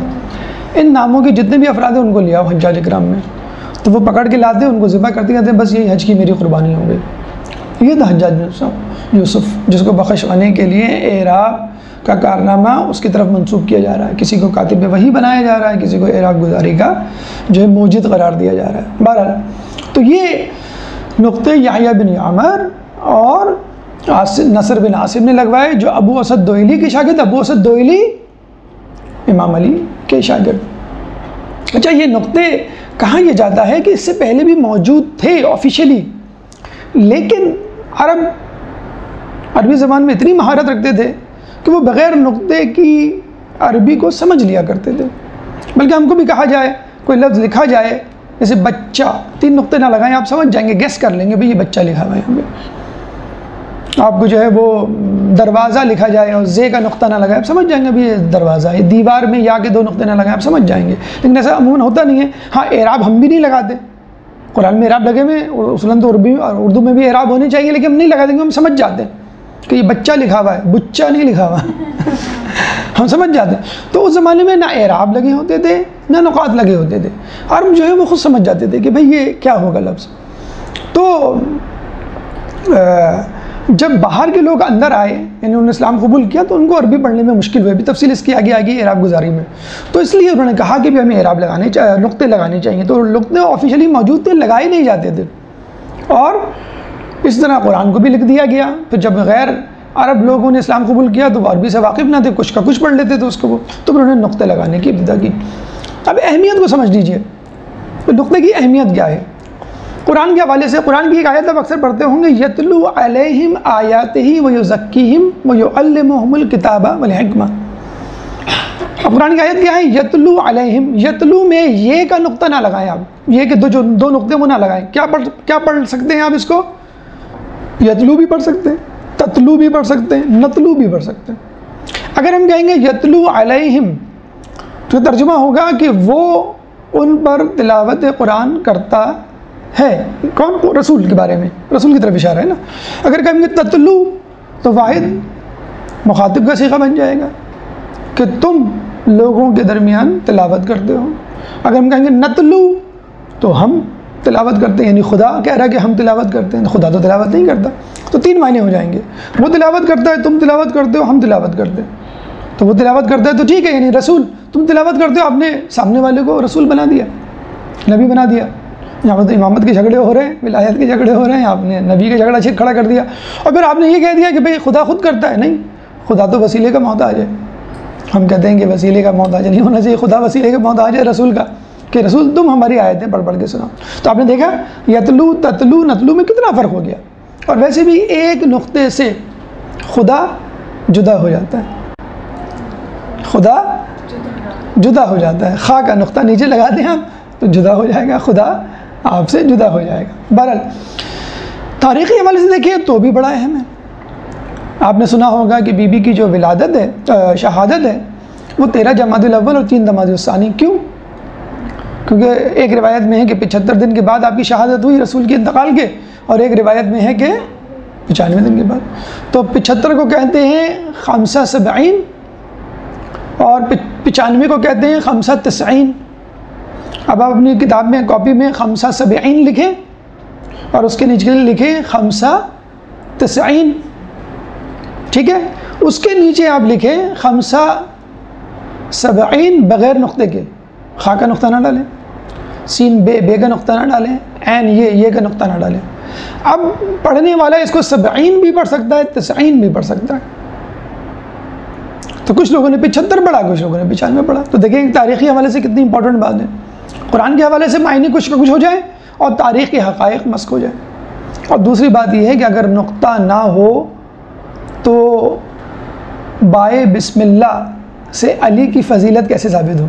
ان ناموں کے جتنے بھی افراد ہیں ان کو لیا حجاج اکرام میں، تو وہ پکڑ کے لاتے ہیں، ان کو ذبح کرتے کہتے ہیں بس یہی حج کی میری قربانی ہو گئی۔ یہ تھا حجاج بن یوسف، جس کو بخشوانے کے لیے اعراب کا کارنامہ اس کی طرف منسوب کیا جا رہا ہے، کسی کو کاتب وحی بنایا جا رہا ہے، کسی کو اعراب گزاری کا جو ہے موجد قرار دیا جا رہا ہے۔ بہرحال تو یہ نقطے یحییٰ بن عامر اور نصر بن عاصم نے لگوائے، جو ابو اسد دوئلی کے شاگرد، ابو اسد دوئلی امام علی کے شاگرد۔ اچھا، یہ نقطے کہاں یہ جاتا ہے کہ اس سے پہلے بھی موجود تھے آفیشلی، لیکن عربی زبان میں اتنی مہارت رکھتے تھے کہ وہ بغیر نقطے کی عربی کو سمجھ لیا کرتے تھے۔ بلکہ ہم کو بھی کہا جائے، کوئی لفظ لکھا جائے جیسے بچہ، 3 نقطے نہ لگائیں، آپ سمجھ جائیں گے، گیس کر لیں گے بھئی یہ بچہ لکھا ہوا ہے یہاں پہ۔ آپ کو جو ہے وہ دروازہ لکھا جائے اور زے کا نقطہ نہ لگائے، آپ سمجھ جائیں گے بھی یہ دروازہ ہے۔ دیوار میں یا کے 2 نقطے نہ لگائیں، آپ سمجھ جائیں گے، لیکن ایسا عموماً ہوتا نہیں ہے۔ ہاں، اعراب ہم بھی نہیں لگاتے، قرآن میں اعراب لگے ہوئے، اصلاً تو اردو میں بھی اعراب ہونے چاہیے، لیکن ہم نہیں لگا دیں گے، ہم سمجھ جاتے ہیں کہ یہ بچہ لکھا ہوا ہے، بچہ نہیں لکھا ہوا ہم سمجھ جاتے ہیں۔ تو اس زمانے میں نہ اعراب لگے ہوتے تھے نہ نقاط لگے ہوتے تھے، اور ہم جو ہے وہ خود سمجھ جاتے تھے کہ بھئی یہ کیا ہوگا لفظ۔ تو جب باہر کے لوگ اندر آئے، یعنی انہوں نے اسلام قبول کیا، تو ان کو عربی پڑھنے میں مشکل ہوئی، بھی تفصیل اس کی آگے اعراب گزاری میں۔ تو اس لیے انہوں نے کہا کہ بھی ہمیں اعراب نقطے لگانے چاہیے، تو نقطے آفیشلی موجود تھے، لگائے نہیں جاتے تھے، اور اس طرح قرآن کو بھی لکھ دیا گیا۔ پھر جب غیر عرب لوگوں نے اسلام قبول کیا تو وہ عربی سے واقف نہ تھے، کچھ کا کچھ پڑھ لیتے تھے اس کو، تو پھر انہوں نے نقطے لگانے کی ابتدا کی۔ اب اہمیت کو سمجھ لیجئے، نقطے کی اہمیت کیا ہے۔ قرآن کے حوالے سے قرآن کی ایک آیت آپ اکثر پڑھتے ہوں گے، یتلو علیہم آیاتہ ویزکیہم ویعلمہم الکتاب والحکمہ۔ اب قرآن کی آیت کیا ہے؟ یتلو علیہم، یتلو میں یہ کا نقطہ نہ لگائیں آپ، یہ کہ دو نقطے وہ نہ لگائیں۔ کیا پڑھ سکتے ہیں آپ اس کو؟ یتلو بھی پڑھ سکتے ہیں، تتلو بھی پڑھ سکتے ہیں، نتلو بھی پڑھ سکتے ہیں۔ اگر ہم کہیں گے یتلو علیہم تو ترجمہ ہوگا کہ وہ ان پر تلاوت قرآن کرتا ہے۔ کون؟ رسول کے بارے میں، رسول کی طرف اشارہ ہے نا۔ اگر کہیں گے تتلو تو واحد مخاطب کا صیغہ بن جائے گا کہ تم لوگوں کے درمیان تلاوت کرتے ہو۔ اگر ہم کہیں گے نتلو تو ہم تلاوت کرتے ہیں، یعنی خدا کہہ رہا ہے کہ ہم تلاوت کرتے ہیں، خدا تو تلاوت نہیں کرتا۔ تو 3 معنی ہو جائیں گے، وہ تلاوت کرتا ہے، تم تلاوت کرتے ہو، ہم تلاوت کرتے ہیں۔ تو وہ تلاوت کرتا ہے تو ٹھیک ہے، یعنی رسول، تم تلاوت کرتے ہو، آپ نے سامنے والے کو رسول بنا دیا، نبی بنا دیا۔ یہاں پر تو امامت کے جھگڑے ہو رہے ہیں، ولایت کے جھگڑے ہو رہے ہیں، آپ نے نبی کا جھگڑا کھڑا کر دیا، اور پھر آپ نے یہ کہہ دیا کہ بھئی خدا خود کرتا ہے۔ نہیں، خدا تو وسیلے کا محتاج ہے۔ ہم کہتے ہیں کہ وسیلے کا محتاج نہیں ہونا چاہیے، خدا وسیلے کا محتاج ہے رسول کا، کہ رسول تم ہماری آیتیں پڑھ کے سناؤ۔ تو آپ نے دیکھا یتلو، تتلو، نتلو میں کتنا فرق ہو گیا۔ اور ویسے بھی ایک نقطے سے خدا جدا ہو جاتا ہے، خدا جدا ہو جاتا ہے۔ خا کا نقطہ نیچے لگا دیں آپ تو جدا ہو جائے گا، خدا آپ سے جدا ہو جائے گا۔ بہرحال تاریخی حوالے سے دیکھیں تو بھی بڑا اہم ہے۔ آپ نے سنا ہوگا کہ بی بی کی جو ولادت ہے، شہادت ہے، وہ 13 جمادی الاول اور 3 جمادی الثانی۔ کیوں؟ کیونکہ ایک روایت میں ہے کہ 75 دن کے بعد آپ کی شہادت ہوئی رسول کے انتقال کے، اور ایک روایت میں ہے کہ 95 دن کے بعد۔ تو 75 کو کہتے ہیں 75 اور 95 کو کہتے ہیں 95۔ اب آپ اپنی کتاب میں، کاپی میں 75 لکھیں اور اس کے نیچے لکھیں 95۔ ٹھیک ہے، اس کے نیچے آپ لکھیں 75 بغیر نقطے کے، خا کا نقطہ نہ ڈالیں، سین بے کا نقطہ نہ ڈالیں، عین یہ کا نقطہ نہ ڈالیں۔ اب پڑھنے والا اس کو 70 بھی پڑھ سکتا ہے، 90 بھی پڑھ سکتا ہے۔ تو کچھ لوگوں نے 75 پڑھا، کچھ لوگوں نے 95 پڑھا۔ تو دیکھیں تاریخی حوالے سے کتنی امپورٹنٹ بات ہے، قرآن کے حوالے سے معنی کچھ ہو جائے اور تاریخ کے حقائق مسک ہو جائے۔ اور دوسری بات یہ ہے کہ اگر نقطہ نہ ہو تو بائے بسم اللہ سے علی کی فضیلت کیسے ثابت ہو؟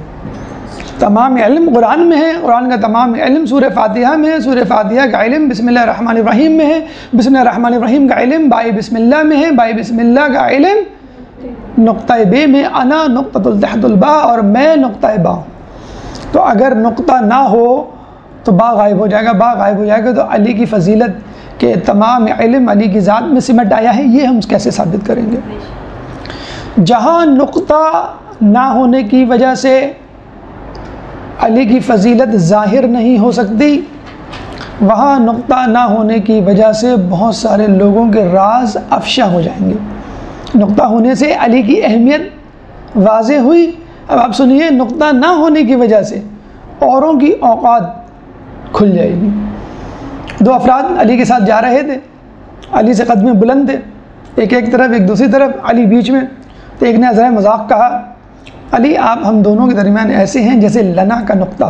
تمام علم قرآن میں ہے، قرآن کا تمام علم سورہ فاتحہ میں ہے، سورہ فاتحہ کا علم بسم اللہ الرحمن الرحیم میں ہے، بسم اللہ الرحمن الرحیم کا علم بائے بسم اللہ میں ہے، بائے بسم اللہ کا علم نقطہ بے میں، انا نقطۃ تحت الباء، اور میں نقطہ با ہوں۔ تو اگر نقطہ نہ ہو تو با غائب ہو جائے گا، با غائب ہو جائے گا تو علی کی فضیلت کے تمام علم علی کی ذات میں سمٹ آیا ہے، یہ ہم کیسے ثابت کریں گے؟ جہاں نقطہ نہ ہونے کی وجہ سے علی کی فضیلت ظاہر نہیں ہو سکتی، وہاں نقطہ نہ ہونے کی وجہ سے بہت سارے لوگوں کے راز افشا ہو جائیں گے۔ نقطہ ہونے سے علی کی اہمیت واضح ہوئی۔ اب آپ سنیے، نقطہ نہ ہونے کی وجہ سے اوروں کی اوقات کھل جائے گی۔ دو افراد علی کے ساتھ جا رہے تھے، علی سے قدمیں بلند تھے، ایک طرف ایک دوسری طرف، علی بیچ میں۔ تو ایک نے ذرا مذاق کہا، علی آپ ہم دونوں کے درمیان ایسے ہیں جیسے لنا کا نقطہ۔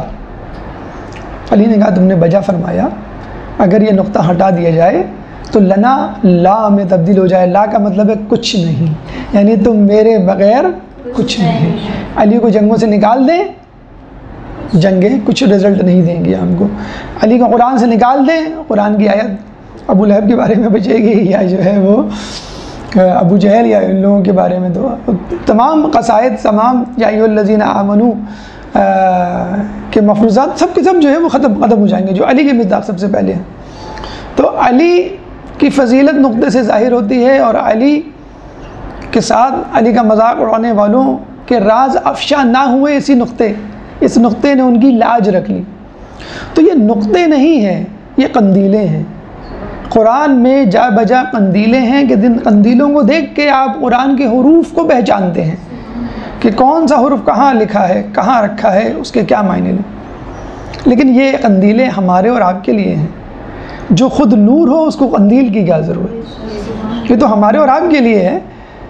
علی نے کہا تم نے بجا فرمایا، اگر یہ نقطہ ہٹا دیا جائے تو لنا لا میں تبدیل ہو جائے، لا کا مطلب ہے کچھ نہیں، یعنی تم میرے بغیر کچھ نہیں۔ علی کو جنگوں سے نکال دیں، جنگیں کچھ رزلٹ نہیں دیں گی ہم کو۔ علی کو قرآن سے نکال دیں، قرآن کی آیت ابو لہب کے بارے میں بچے گی، یا جو ہے وہ ابو جہل یا ان لوگوں کے بارے میں، تو تمام قصائد، تمام یا ایھا الذین آمنوا کے مفروضات سب کے سب جو ہے وہ ختم ہو جائیں گے، جو علی کے مصداق سب سے پہلے ہیں۔ تو علی کی فضیلت نقطے سے ظاہر ہوتی ہے، اور علی کے ساتھ علی کا مذاق اڑانے والوں کے راز افشا نہ ہوئے اس نقطے نے ان کی لاج رکھ لی۔ تو یہ نقطے نہیں ہیں، یہ قندیلیں ہیں۔ قرآن میں جا بجا قندیلیں ہیں کہ جن قندیلوں کو دیکھ کے آپ قرآن کے حروف کو پہچانتے ہیں کہ کون سا حرف کہاں لکھا ہے، کہاں رکھا ہے، اس کے کیا معنی لیں۔ لیکن یہ قندیلیں ہمارے اور آپ کے لیے ہیں۔ جو خود نور ہو اس کو قندیل کی کیا ضرورت؟ یہ تو ہمارے اور آپ کے لیے ہے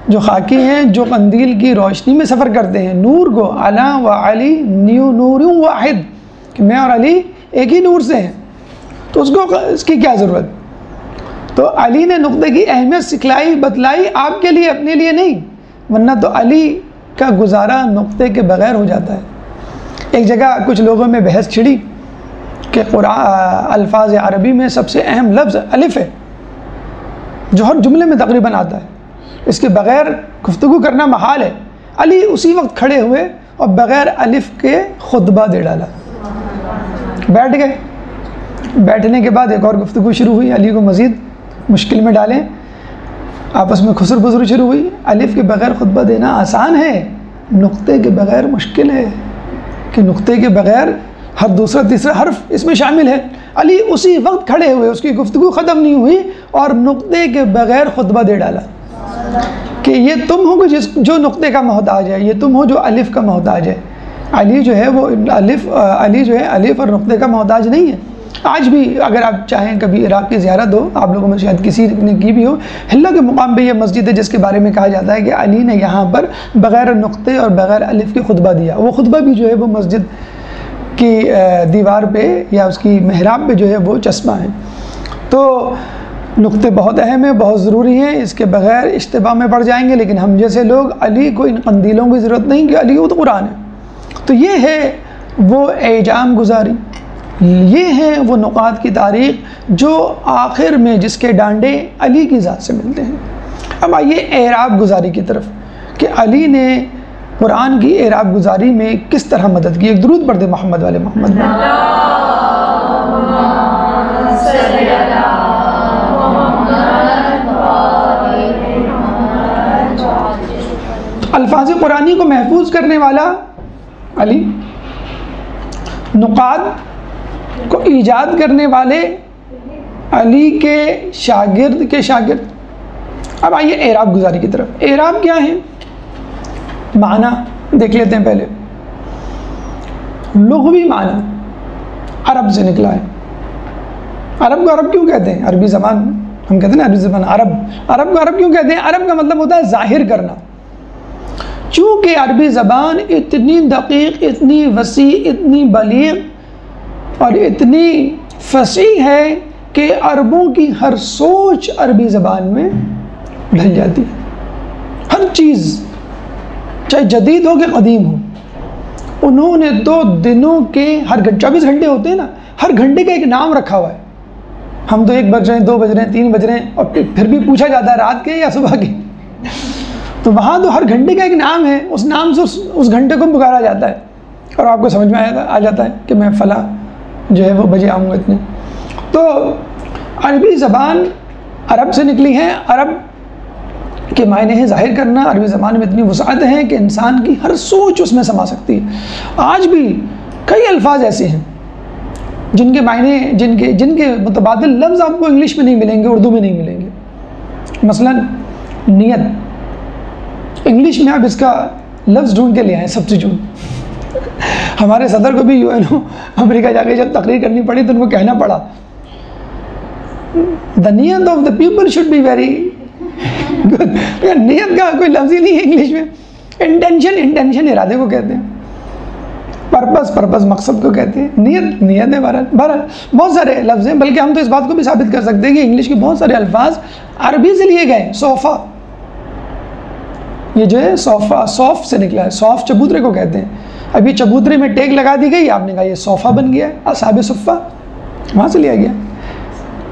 جو خاکی ہیں، جو قندیل کی روشنی میں سفر کرتے ہیں۔ نور کو انا و علی نور واحد، کہ میں اور علی ایک ہی نور سے ہیں، تو اس کی کیا ضرورت؟ تو علی نے نقطے کی اہمیت سکھلائی، بتلائی، آپ کے لیے، اپنے لیے نہیں، ورنہ تو علی کا گزارا نقطے کے بغیر ہو جاتا ہے۔ ایک جگہ کچھ لوگوں میں بحث چھڑی کہ قرآن الفاظ عربی میں سب سے اہم لفظ الف ہے، جو ہر جملے میں تقریباً آتا ہے، اس کے بغیر گفتگو کرنا محال ہے۔ علی اسی وقت کھڑے ہوئے اور بغیر الف کے خطبہ دے ڈالا، بیٹھ گئے۔ بیٹھنے کے بعد ایک اور گفتگو شروع ہوئی، علی کو مزید مشکل میں ڈالیں، آپس میں خسر بسر شروع ہوئی۔ الف کے بغیر خطبہ دینا آسان ہے، نقطے کے بغیر مشکل ہے، کہ نقطے کے بغیر ہر دوسرا تیسرا حرف اس میں شامل ہے۔ علی اسی وقت کھڑے ہوئے، اس کی گفتگو ختم نہیں ہوئی اور نقطے کے بغیر خطبہ دے ڈالا کہ یہ تم ہو جو نقطے کا محتاج ہے، یہ تم ہو جو الف کا محتاج ہے۔ علی جو ہے وہ علی جو ہے الف اور نقطے کا محتاج نہیں ہے۔ آج بھی اگر آپ چاہیں کبھی عراق کی زیارت ہو، آپ لوگوں میں شاید کسی نے کی بھی ہو، حلہ کے مقام پہ یہ مسجد ہے جس کے بارے میں کہا جاتا ہے کہ علی نے یہاں پر بغیر نقطے اور بغیر الف کے خطبہ دیا۔ وہ خطبہ بھی جو ہے وہ مسجد کی دیوار پہ یا اس کی محراب پہ جو ہے وہ چسپاں ہے۔ تو نقطے بہت اہم ہیں، بہت ضروری ہیں، اس کے بغیر اشتباہ میں پڑ جائیں گے۔ لیکن ہم جیسے لوگ، علی کو ان قندیلوں کی ضرورت نہیں کہ علی وہ تو قرآن ہے۔ تو یہ ہے وہ اعجام گزاری، یہ ہیں وہ نقاط کی تاریخ جو آخر میں جس کے ڈانڈے علی کی ذات سے ملتے ہیں۔ اب آئیے اعراب گزاری کی طرف کہ علی نے قرآن کی اعراب گزاری میں کس طرح مدد کی۔ ایک درود پڑھ دے محمد والے محمد میں۔ الفاظ قرآنی کو محفوظ کرنے والا علی، نقاط کو ایجاد کرنے والے علی کے شاگرد اب آئیے اعراب گزاری کی طرف. اعراب کیا ہے؟ معنی دیکھ لیتے ہیں پہلے. لغوی معنی عرب سے نکلا ہے. عرب کو عرب کیوں کہتے ہیں؟ عربی زبان ہم کہتے ہیں نا عربی زبان عرب. عرب کو عرب کیوں کہتے ہیں؟ عرب کا مطلب ہوتا ہے ظاہر کرنا. چونکہ عربی زبان اتنی دقیق، اتنی وسیع، اتنی بلیغ اور اتنی فصیح ہے کہ عربوں کی ہر سوچ عربی زبان میں ڈھل جاتی ہے. ہر چیز چاہے جدید ہو کہ قدیم ہو، انہوں نے تو دنوں کے ہر 24 گھنٹے ہوتے ہیں نا، ہر گھنٹے کا ایک نام رکھا ہوا ہے. ہم تو 1 بج رہے ہیں، 2 بج رہے ہیں، 3 بج رہے ہیں، اور پھر بھی پوچھا جاتا ہے رات کے یا صبح کے. تو وہاں تو ہر گھنٹے کا ایک نام ہے، اس نام سے اس گھنٹے کو پکارا جاتا ہے، اور آپ کو سمجھ میں آ جاتا ہے کہ میں فلاں جو ہے وہ بجے آؤں گا اتنے. تو عربی زبان عرب سے نکلی ہے. عرب کے معنی ہے ظاہر کرنا. عربی زبان میں اتنی وسعت ہے کہ انسان کی ہر سوچ اس میں سما سکتی ہے. آج بھی کئی الفاظ ایسے ہیں جن کے معنی جن کے متبادل لفظ آپ کو انگلش میں نہیں ملیں گے، اردو میں نہیں ملیں گے. مثلا نیت، انگلش میں آپ اس کا لفظ ڈھونڈ کے لے آئیں، سبسٹیٹیوٹ. ہمارے صدر کو بھی امریکہ جا کے جب تقریر کرنی پڑی تو ان کو کہنا پڑا the نیت of the people should be very good. نیت کا کوئی لفظ ہی نہیں ہے انگلش میں. انٹینشن ارادے کو کہتے ہیں. پرپس مقصد کو کہتے ہیں. نیت ہے. بہرحال بہت سارے لفظ ہیں، بلکہ ہم تو اس بات کو بھی ثابت کر سکتے ہیں کہ انگلش کے بہت سارے الفاظ عربی سے لیے گئے. صوفہ، یہ جو ہے صوفہ صوف سے نکلا ہے. صوف چبوترے کو کہتے ہیں. ابھی چبوترے میں ٹیک لگا دی گئی، آپ نے کہا یہ صوفہ بن گیا. اصحاب صفہ وہاں سے لیا گیا.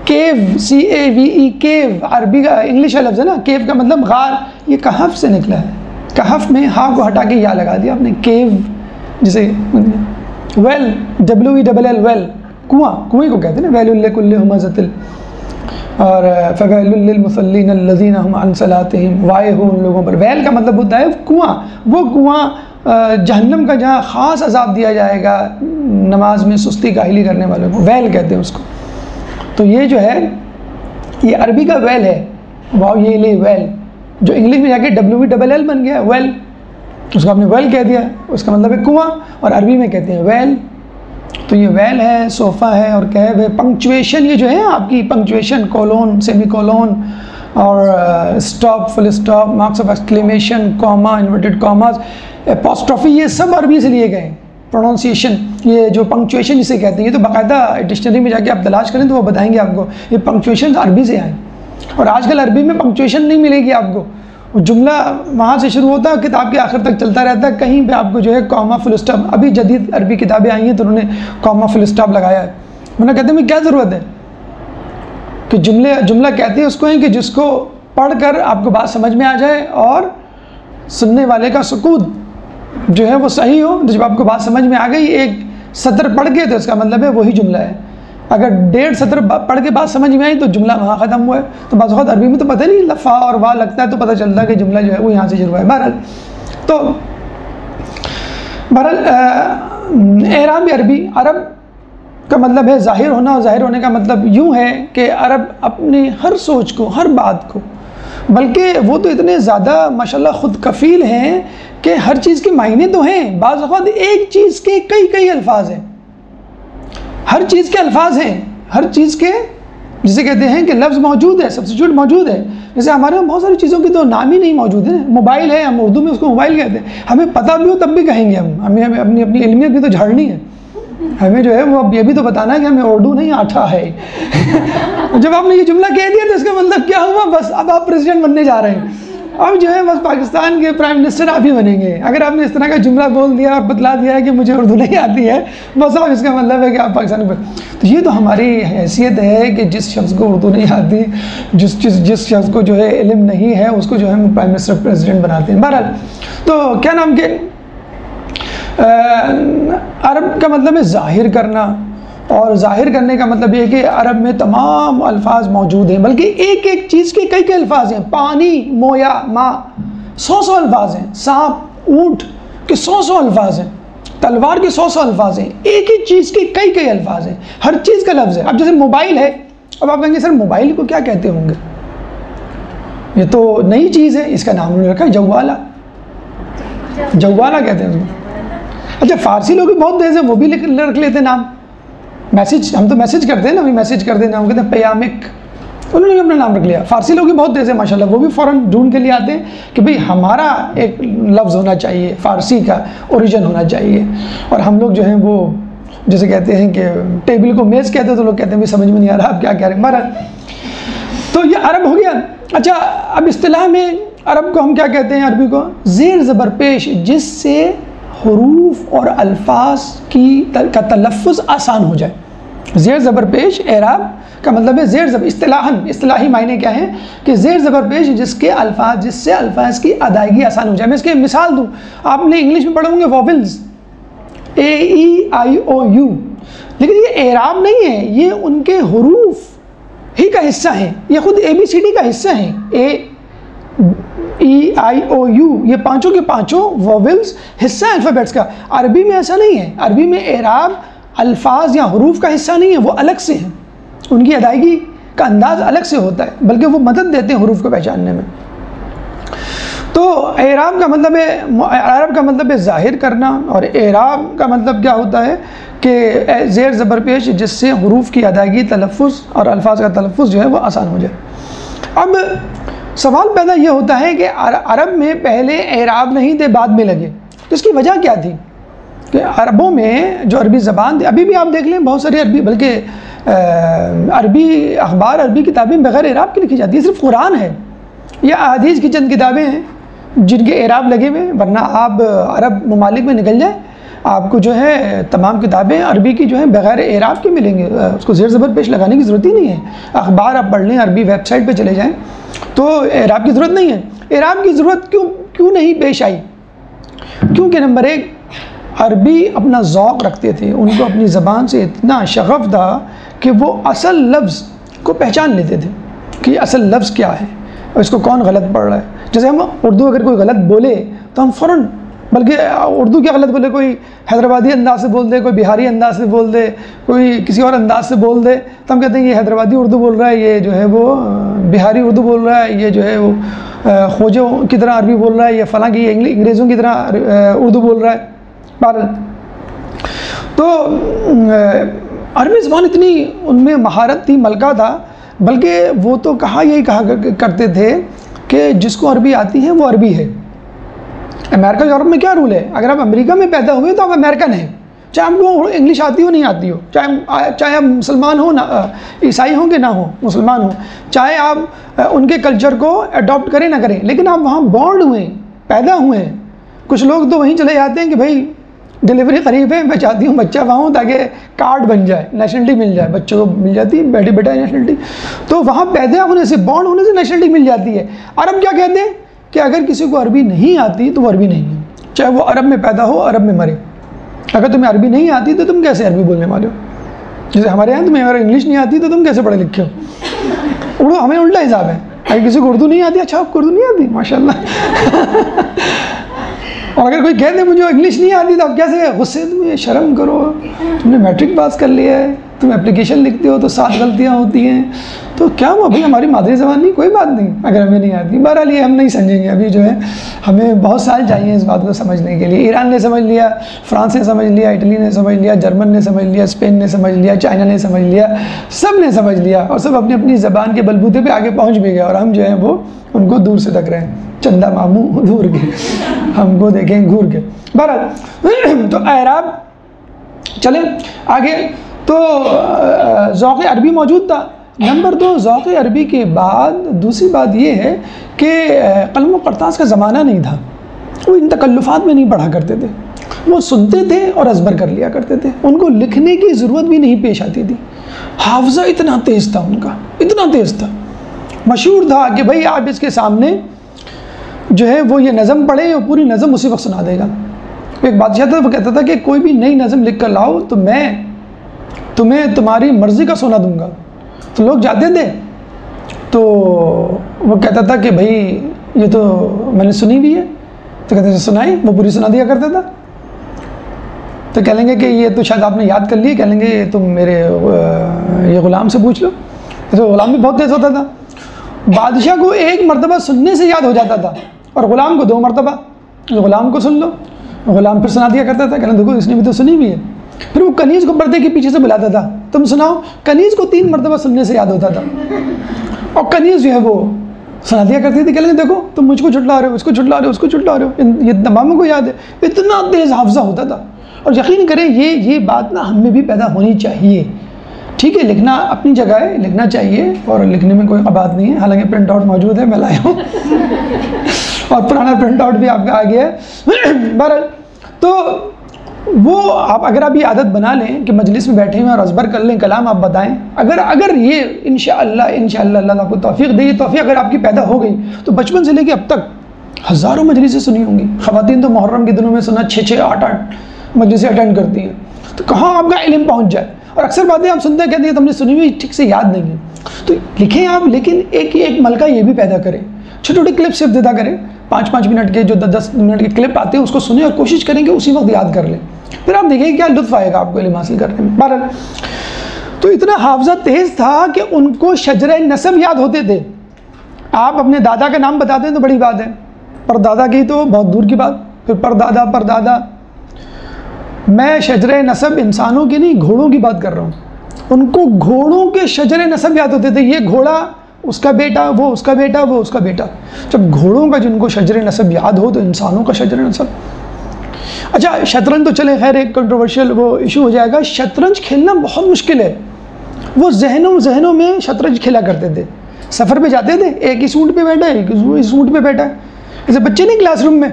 کیو، CAVE کیو عربی کا انگلش کا لفظ ہے نا. کیو کا مطلب غار، یہ کہف سے نکلا ہے. کہف میں ہا کو ہٹا کے یا لگا دیا آپ نے. کیو جسے ویل، WELL ویل، کنواں، کنویں کو کہتے ہیں نا. ویل لکل ہمزۃ، اور فویل للمصلین الذین هم عن صلاتهم وائے ہو ان لوگوں پر. ویل کا مطلب ہوتا ہے کنواں. وہ کنواں جہنم کا جہاں خاص عذاب دیا جائے گا نماز میں سستی کاہلی کرنے والوں کو، ویل کہتے ہیں اس کو. تو یہ جو ہے یہ عربی کا ویل ہے. واو یہ لے ویل، جو انگلش میں جا کے WELL بن گیا ویل. اس کو آپ نے ویل کہہ دیا، اس کا مطلب ہے کنواں، اور عربی میں کہتے ہیں ویل. تو یہ ویل ہے، صوفہ ہے، اور کہو ہے. پنکچویشن، یہ جو ہے آپ کی پنکچویشن، کولون، سیمی کولون، اور stop, full stop, marks of exclamation, comma, inverted commas, apostrophe, یہ سب عربی سے لیے گئے. پروننسیشن، یہ جو پنکچویشن جسے کہتے ہیں، یہ تو باقاعدہ ڈکشنری میں جا کے آپ تلاش کریں تو وہ بتائیں گے آپ کو یہ پنکچویشن عربی سے آئیں. اور آج کل عربی میں پنکچویشن نہیں ملے گی آپ کو. جملہ وہاں سے شروع ہوتا ہے، کتاب کے آخر تک چلتا رہتا ہے. کہیں پہ آپ کو جو ہے کاما، فل اسٹاپ، ابھی جدید عربی کتابیں آئی ہیں تو انہوں نے کاما، فل اسٹاپ لگایا ہے. انہوں نے کہتے ہیں کیا ضرورت ہے کہ جملہ کہتے ہیں اس کو ہیں کہ جس کو پڑھ کر آپ کو بات سمجھ میں آ جائے اور سننے والے کا سکوت جو ہے وہ صحیح ہو. جب آپ کو بات سمجھ میں آ گئی ایک سطر پڑھ کے تو اس کا مطلب ہے وہی جملہ ہے. اگر 1.5 سطر پڑھ کے بات سمجھ میں آئی تو جملہ وہاں ختم ہوا ہے. تو بعض اوقات عربی میں تو پتہ نہیں لفا اور وا لگتا ہے تو پتہ چلتا ہے کہ جملہ جو ہے وہ یہاں سے شروع ہے. بہرحال اعراب عربی، عرب کا مطلب ہے ظاہر ہونا، اور ظاہر ہونے کا مطلب یوں ہے کہ عرب اپنی ہر سوچ کو، ہر بات کو، بلکہ وہ تو اتنے زیادہ ماشاءاللہ خود کفیل ہیں کہ ہر چیز کے معنی تو ہیں. بعض اوقات ایک چیز کے کئی الفاظ ہیں. ہر چیز کے الفاظ ہیں، ہر چیز کے جسے کہتے ہیں کہ لفظ موجود ہے، سبسٹیٹیوٹ موجود ہے. جیسے ہمارے یہاں بہت ساری چیزوں کی تو نام ہی نہیں موجود ہے. موبائل ہے، ہم اردو میں اس کو موبائل کہتے ہیں. ہمیں پتہ بھی ہو تب بھی کہیں گے ہمیں اپنی علمیت بھی تو جھاڑنی ہے. ہمیں جو ہے وہ اب یہ بھی تو بتانا ہے کہ ہمیں اردو نہیں آتا ہے. جب آپ نے یہ جملہ کہہ دیا تو اس کا مطلب کیا ہوا؟ بس اب آپ پریزیڈنٹ بننے جا رہے ہیں. اب جو ہے بس پاکستان کے پرائم منسٹر آپ ہی بنیں گے. اگر آپ نے اس طرح کا جملہ بول دیا اور بتلا دیا ہے کہ مجھے اردو نہیں آتی ہے، بس اب اس کا مطلب ہے کہ آپ پاکستان کے. تو یہ تو ہماری حیثیت ہے کہ جس شخص کو اردو نہیں آتی، جس شخص کو جو ہے علم نہیں ہے، اس کو جو ہے ہم پرائم منسٹر پریزیڈنٹ بناتے ہیں. بہرحال تو کیا نام کے عرب کا مطلب ہے ظاہر کرنا، اور ظاہر کرنے کا مطلب یہ ہے کہ عرب میں تمام الفاظ موجود ہیں، بلکہ ایک چیز کے کئی الفاظ ہیں. پانی، مویا، ماں، 100 الفاظ ہیں. سانپ، اونٹ کے 100 الفاظ ہیں. تلوار کے 100 الفاظ ہیں. ایک ہی چیز کے کئی الفاظ ہیں. ہر چیز کا لفظ ہے. اب جیسے موبائل ہے، اب آپ کہیں گے سر موبائل کو کیا کہتے ہوں گے؟ یہ تو نئی چیز ہے، اس کا نام انہوں نے رکھا ہے جوالا، جوالا کہتے ہیں اس کو۔ اچھا فارسی لوگ بھی بہت تیز ہیں، وہ بھی رکھ لیتے ہیں نام، میسیج، ہم تو میسیج کرتے ہیں نا، ابھی میسیج کرتے ہیں، ہم کہتے ہیں پیامک، انہوں نے بھی اپنا نام رکھ لیا۔ فارسی لوگ بھی بہت تیز ہیں ماشاءاللہ، وہ بھی فوراً ڈھونڈ کے لیے آتے ہیں کہ بھئی ہمارا ایک لفظ ہونا چاہیے، فارسی کا اوریجن ہونا چاہیے، اور ہم لوگ جو ہیں وہ جیسے کہتے ہیں کہ ٹیبل کو میز کہتے ہیں، تو لوگ کہتے ہیں بھی سمجھ میں نہیں آ رہا آپ کیا کہہ رہے ہیں، مہارا تو یہ عرب ہو گیا۔ اچھا اب اصطلاح میں عرب کو ہم کیا کہتے ہیں؟ عربی کو زیر زبر پیش، جس سے حروف اور الفاظ کا تلفظ آسان ہو جائے۔ زیر زبر پیش اعراب کا مطلب ہے زیر زبر، اصطلاحی معنی کیا ہے کہ زیر زبر پیش جس سے الفاظ کی ادائیگی آسان ہو جائے۔ میں اس کی مثال دوں، آپ نے انگلش میں پڑھے ہوں گے وویلز، اے ای آئی او یو، لیکن یہ اعراب نہیں ہے، یہ ان کے حروف ہی کا حصہ ہیں، یہ خود اے بی سی ڈی کا حصہ ہیں، اے ای آئی او یو، یہ پانچوں کے پانچوں وویلز حصہ ہیں الفابیٹس کا۔ عربی میں ایسا نہیں ہے، عربی میں اعراب الفاظ یا حروف کا حصہ نہیں ہے، وہ الگ سے ہیں، ان کی ادائیگی کا انداز الگ سے ہوتا ہے، بلکہ وہ مدد دیتے ہیں حروف کو پہچاننے میں۔ تو اعراب کا مطلب ہے، عرب کا مطلب ہے ظاہر کرنا، اور اعراب کا مطلب کیا ہوتا ہے کہ زیر زبر پیش جس سے حروف کی ادائیگی، تلفظ اور الفاظ کا تلفظ جو ہے وہ آسان ہو جائے۔ اب سوال پیدا یہ ہوتا ہے کہ عرب میں پہلے اعراب نہیں تھے، بعد میں لگے، تو اس کی وجہ کیا تھی؟ کہ عربوں میں جو عربی زبان تھی، ابھی بھی آپ دیکھ لیں بہت ساری عربی، بلکہ عربی اخبار، عربی کتابیں بغیر اعراب کی لکھی جاتی ہیں، صرف قرآن ہے یا احادیث کی چند کتابیں ہیں جن کے اعراب لگے ہوئے ہیں، ورنہ آپ عرب ممالک میں نکل جائیں، آپ کو جو ہے تمام کتابیں عربی کی جو ہیں بغیر اعراب کے ملیں گے، اس کو زیر زبر پیش لگانے کی ضرورت ہی نہیں ہے۔ اخبار آپ پڑھ لیں، عربی ویب سائٹ پہ چلے جائیں تو اعراب کی ضرورت نہیں ہے۔ اعراب کی ضرورت کیوں نہیں پیش آئی؟ کیونکہ نمبر ایک، عربی اپنا ذوق رکھتے تھے، ان کو اپنی زبان سے اتنا شغف تھا کہ وہ اصل لفظ کو پہچان لیتے تھے کہ یہ اصل لفظ کیا ہے اور اس کو کون غلط پڑھ رہا ہے۔ جیسے ہم اردو اگر کوئی غلط بولے تو ہم فوراً، بلکہ اردو کیا غلط بولے، کوئی حیدرآبادی انداز سے بول دے، کوئی بہاری انداز سے بول دے، کوئی کسی اور انداز سے بول دے، تو ہم کہتے ہیں یہ حیدرآبادی اردو بول رہا ہے، یہ جو ہے وہ بہاری اردو بول رہا ہے، یہ جو ہے وہ خوجوں کی طرح عربی بول رہا ہے، یا فلاں کی انگریزوں کی طرح اردو بول رہا ہے۔ بہرحال تو عربی زبان اتنی ان میں مہارت تھی، ملکہ تھا، بلکہ وہ تو یہی کہا کرتے تھے کہ جس کو عربی آتی ہے وہ عربی ہے۔ امریکہ یورپ میں کیا رول ہے؟ اگر آپ امریکہ میں پیدا ہوئے تو آپ امریکن ہیں، چاہے آپ کو انگلش آتی ہو نہیں آتی ہو، چاہے آپ مسلمان ہوں، عیسائی ہوں کہ نہ ہوں، مسلمان ہوں، چاہے آپ ان کے کلچر کو اڈاپٹ کریں نہ کریں، لیکن آپ وہاں بورن ہوئے ہیں، پیدا ہوئے ہیں۔ کچھ لوگ تو وہیں چلے جاتے ہیں کہ بھائی ڈیلیوری قریب ہے، میں چاہتی ہوں بچہ وہاں ہوں تاکہ کارڈ بن جائے، نیشنلٹی مل جائے، بچوں کو مل جاتی ہے بیٹا نیشنلٹی، تو وہاں پیدا ہونے سے، بورن ہونے سے نیشنلٹی مل جاتی ہے۔ عرب کیا کہتے ہیں کہ اگر کسی کو عربی نہیں آتی تو وہ عربی نہیں ہے، چاہے وہ عرب میں پیدا ہو، عرب میں مرے۔ اگر تمہیں عربی نہیں آتی تو تم کیسے عربی بولنے والے ہو؟ جیسے ہمارے یہاں تمہیں اگر انگلش نہیں آتی تو تم کیسے پڑھے لکھے ہو؟ اردو ہمیں الٹا حساب ہے، اگر کسی کو اردو نہیں آتی، اچھا آپ کو اردو نہیں آتی، ماشاءاللہ۔ اور اگر کوئی کہتے مجھے انگلش نہیں آتی تو آپ کیسے غصے، تمہیں شرم کرو، تم نے میٹرک پاس کر لیا ہے، تم اپلیکیشن لکھتے ہو تو 7 غلطیاں ہوتی ہیں، تو کیا ہوا بھائی، ہماری مادری زبان نہیں، کوئی بات نہیں اگر ہمیں نہیں آتی۔ بہرحال یہ ہم نہیں سمجھیں گے، ابھی جو ہے ہمیں بہت سال چاہیے اس بات کو سمجھنے کے لیے۔ ایران نے سمجھ لیا، فرانس نے سمجھ لیا، اٹلی نے سمجھ لیا، جرمن نے سمجھ لیا، اسپین نے سمجھ لیا، چائنا نے سمجھ لیا، سب نے سمجھ لیا، اور سب اپنی اپنی زبان کے بلبوتے پہ آگے پہنچ بھی گئے، اور ہم جو ہیں وہ ان کو دور سے دیکھ رہے ہیں، چندہ ماموں دور کے ہم کو دیکھیں گھور کے۔ بہرحال تو اعراب، چلیں آگے، تو ذوق عربی موجود تھا۔ نمبر 2، ذوق عربی کے بعد دوسری بات یہ ہے کہ قلم و کرتاس کا زمانہ نہیں تھا، وہ ان تکلفات میں نہیں پڑھا کرتے تھے، وہ سنتے تھے اور ازبر کر لیا کرتے تھے، ان کو لکھنے کی ضرورت بھی نہیں پیش آتی تھی۔ حافظہ اتنا تیز تھا ان کا، اتنا تیز تھا، مشہور تھا کہ بھائی آپ اس کے سامنے جو ہے وہ یہ نظم پڑھیں اور پوری نظم اسی وقت سنا دے گا۔ ایک بادشاہ تھا، وہ کہتا تھا کہ کوئی بھی نئی نظم لکھ کر لاؤ تو میں تمہیں تمہاری مرضی کا سونا دوں گا۔ تو لوگ جاتے تھے تو وہ کہتا تھا کہ بھائی یہ تو میں نے سنی بھی ہے، تو کہتے تھے سنائی، وہ پوری سنا دیا کرتا تھا۔ تو کہہ لیں گے کہ یہ تو شاید آپ نے یاد کر لی، کہہ لیں گے تم میرے یہ غلام سے پوچھ لو، تو غلام بھی بہت تیز ہوتا تھا، بادشاہ کو ایک مرتبہ سننے سے یاد ہو جاتا تھا اور غلام کو 2 مرتبہ. غلام کو سن لو, غلام پھر سنا دیا کرتا تھا, کہنا دیکھو اس نے بھی تو سنی بھی ہے. پھر وہ کنیز کو پردے کے پیچھے سے بلاتا تھا, تم سناؤ. کنیز کو 3 مرتبہ سننے سے یاد ہوتا تھا اور کنیز جو ہے وہ سنا دیا کرتی تھی, کہنے دیکھو تم مجھ کو جھٹلا رہے ہو, اس کو جھٹلا رہے ہو, اس کو جھٹلا رہے ہو. یہ تماموں کو یاد ہے. اتنا تیز حافظہ ہوتا تھا. اور یقین کریں یہ بات نا ہم میں بھی پیدا ہونی چاہیے. ٹھیک ہے, لکھنا اپنی جگہ ہے, لکھنا چاہیے اور لکھنے میں کوئی بات نہیں ہے. حالانکہ پرنٹ آؤٹ موجود ہے, میں لایا ہوں اور پرانا پرنٹ آؤٹ بھی آپ کا آ گیا ہے. بہرحال تو وہ اگر آپ یہ عادت بنا لیں کہ مجلس میں بیٹھے ہوئے اور ازبر کر لیں, کلام آپ بتائیں, اگر یہ انشاءاللہ اللہ آپ کو توفیق دے, یہ توفیق اگر آپ کی پیدا ہو گئی تو بچپن سے لے کے اب تک ہزاروں مجلسیں سنی ہوں گی. خواتین تو محرم کے دنوں میں سنا 6 8 مجلسیں اٹینڈ کرتی ہیں. تو کہاں آپ کا علم پہنچ جائے, اور اکثر باتیں آپ سنتے کہتے ہیں تم نے سنی ہوئی ٹھیک سے یاد نہیں ہے. تو لکھیں آپ, لیکن ایک ملکہ یہ بھی پیدا کریں, چھوٹے چھوٹے کلپ صرف دیتا کریں, 5 منٹ کے جو 10 منٹ کے کلپ آتے ہیں اس کو سنیں اور کوشش کریں کہ اسی وقت یاد کر لیں. پھر آپ دیکھیں کیا لطف آئے گا آپ کو علم حاصل کرنے میں. بہرحال تو اتنا حافظہ تیز تھا کہ ان کو شجرہ نسب یاد ہوتے تھے. آپ اپنے دادا کا نام بتاتے ہیں تو بڑی بات ہے, پر دادا کی تو بہت دور کی بات. پھر پردادا. میں شجرہ نسب انسانوں کی نہیں, گھوڑوں کی بات کر رہا ہوں. ان کو گھوڑوں کے شجرہ نسب یاد ہوتے تھے. یہ گھوڑا اس کا بیٹا, وہ اس کا بیٹا, وہ اس کا بیٹا. جب گھوڑوں کا جن کو شجرہ نسب یاد ہو تو انسانوں کا شجرہ نسب. اچھا شطرنج تو چلے خیر ایک کنٹروورشل وہ ایشو ہو جائے گا. شطرنج کھیلنا بہت مشکل ہے. وہ ذہنوں میں شطرنج کھیلا کرتے تھے. سفر پہ جاتے تھے, ایک ہی سوٹ پہ بیٹھا ہے, ایک ہی سوٹ پہ بیٹھا ہے. جیسے بچے نہیں کلاس روم میں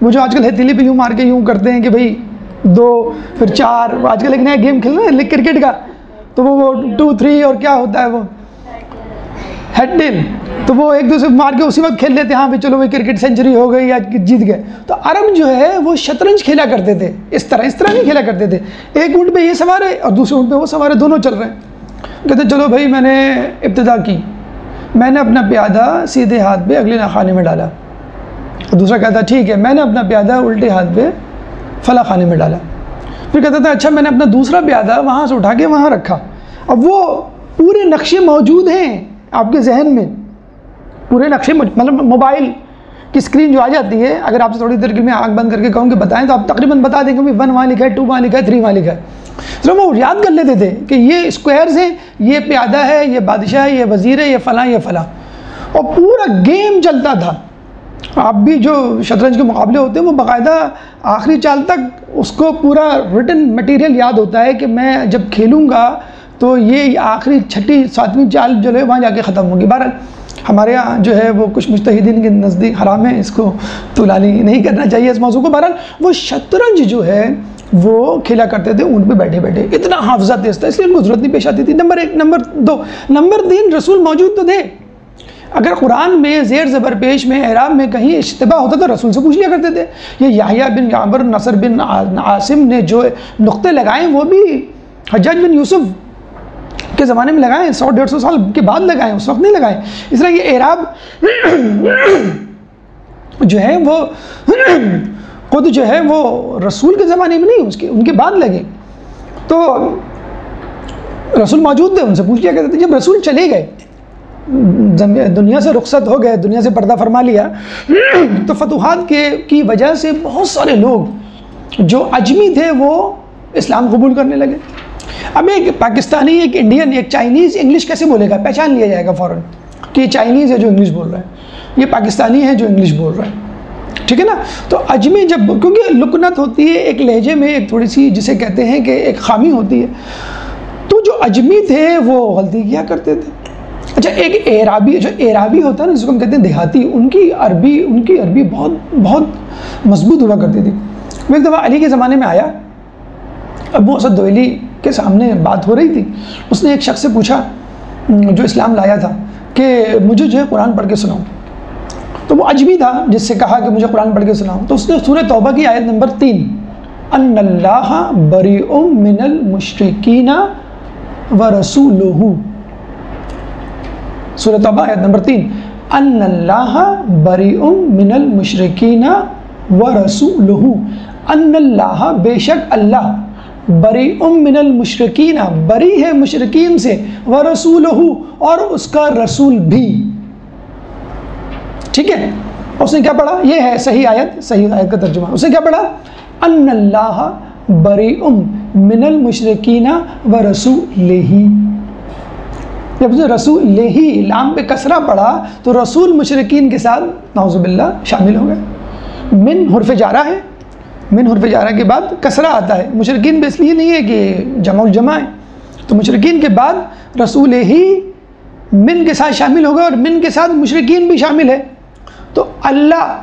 وہ جو آج کل ہتھیلی پہ یوں مار کے یوں کرتے ہیں کہ بھائی 2 پھر 4. آج کل ایک نیا گیم کھیل رہے ہیں کرکٹ کا, تو وہ 2 3 اور کیا ہوتا ہے وہ ہیڈ ٹیل, تو وہ ایک دوسرے مار کے اسی وقت کھیل لیتے ہیں. ہاں بھائی چلو بھائی کرکٹ سینچری ہو گئی یا جیت گئے. تو عرب جو ہے وہ شطرنج کھیلا کرتے تھے. اس طرح نہیں کھیلا کرتے تھے. ایک اونٹ پہ یہ سوار ہے اور دوسرے اونٹ پہ وہ سوار ہے, دونوں چل رہے ہیں. کہتے چلو بھائی میں نے ابتدا کی, میں نے اپنا پیادہ سیدھے ہاتھ پہ اگلے خانے میں ڈالا. دوسرا کہتا ٹھیک ہے میں نے اپنا پیادہ الٹے ہاتھ پہ فلاں خانے میں ڈالا. پھر کہتا تھا اچھا میں نے اپنا دوسرا پیادہ وہاں سے اٹھا کے وہاں رکھا. اب وہ پورے نقشے موجود ہیں آپ کے ذہن میں, پورے نقشے, مطلب موبائل کی اسکرین جو آ جاتی ہے, اگر آپ سے تھوڑی دیر کے میں آنکھ بند کر کے کہوں کہ بتائیں تو آپ تقریباً بتا دیں کہ 1 وہاں لکھا ہے, 2 وہاں لکھا ہے, 3 وہاں لکھا ہے. تو وہ یاد کر لیتے تھے کہ یہ اسکوائرز ہیں, یہ پیادہ ہے, یہ بادشاہ ہے, یہ وزیر ہے, یہ فلاں یہ فلاں. اور پورا گیم چلتا تھا. آپ بھی جو شطرنج کے مقابلے ہوتے ہیں وہ باقاعدہ آخری چال تک اس کو پورا ریٹن مٹیریل یاد ہوتا ہے کہ میں جب کھیلوں گا تو یہ آخری 6 7ویں چال جو ہے وہاں جا کے ختم ہوگی. بہرحال ہمارے یہاں جو ہے وہ کچھ مجتہدین کے نزدیک حرام ہے, اس کو طولانی نہیں کرنا چاہیے اس موضوع کو. بہرحال وہ شطرنج جو ہے وہ کھیلا کرتے تھے اونٹ پہ بیٹھے بیٹھے. اتنا حافظہ تیز تھا, اس لیے ان کو ضرورت نہیں پیش آتی تھی. نمبر 1. نمبر 2, نمبر 3, رسول موجود تو تھے. اگر قرآن میں زیر زبر پیش میں اعراب میں کہیں اشتباہ ہوتا تو رسول سے پوچھ لیا کرتے تھے. یہ یحییٰ بن یعمر, نصر بن عاصم نے جو نقطے لگائے وہ بھی حجاج بن یوسف کے زمانے میں لگائے, 100-150 سال کے بعد لگائے, اس وقت نہیں لگائے. اس طرح یہ اعراب جو ہے وہ خود جو ہے وہ رسول کے زمانے میں نہیں, ان کے بعد لگے. تو رسول موجود تھے, ان سے پوچھ لیا کرتے تھے. جب رسول چلے گئے, دنیا سے رخصت ہو گئے, دنیا سے پردہ فرما لیا, تو فتوحات کی وجہ سے بہت سارے لوگ جو اجمی تھے وہ اسلام قبول کرنے لگے. اب ایک پاکستانی, ایک انڈین, ایک چائنیز انگلش کیسے بولے گا؟ پہچان لیا جائے گا فوراً کہ یہ چائنیز ہے جو انگلش بول رہا ہے, یہ پاکستانی ہے جو انگلش بول رہا ہے. ٹھیک ہے نا. تو اجمی جب, کیونکہ لکنت ہوتی ہے ایک لہجے میں, ایک تھوڑی سی جسے کہتے ہیں کہ ایک خامی ہوتی ہے, تو جو اجمی تھے وہ غلطی کیا کرتے تھے. اچھا ایک اعرابی, جو اعرابی ہوتا ہے نا جس کو ہم کہتے ہیں دیہاتی, ان کی عربی بہت مضبوط ہوا کرتی تھی. میں ایک دفعہ علی کے زمانے میں آیا, ابو اسد دوئلی کے سامنے بات ہو رہی تھی. اس نے ایک شخص سے پوچھا جو اسلام لایا تھا کہ مجھے جو ہے قرآن پڑھ کے سناؤ. تو وہ اجمی تھا جس سے کہا کہ مجھے قرآن پڑھ کے سناؤ. تو اس نے سورہ توبہ کی آیت نمبر 3 ان اللہ بریء من المشرکین ورسولہ, سورہ توبہ آیت نمبر 3 ان اللہ بریء من المشرکین ورسولہ, ان اللہ بے شک اللہ, بریء من المشرکین بری ہے مشرکین سے, ورسولہ اور اس کا رسول بھی. ٹھیک ہے. اس نے کیا پڑھا؟ یہ ہے صحیح آیت کا ترجمہ. اس نے کیا پڑھا؟ ان اللہ بریء من المشرکین ورسولہ. جب اسے رسولہ لام پہ کسرہ پڑھا تو رسول مشرکین کے ساتھ نعوذ باللہ شامل ہو گئے. من حرف جارہ ہے، من حرف جارہ کے بعد کسرہ آتا ہے. مشرکین بھی اس لیے نہیں ہے کہ جمع الجمع ہے، تو مشرکین کے بعد رسول ہی من کے ساتھ شامل ہو گئے اور من کے ساتھ مشرکین بھی شامل ہے. تو اللہ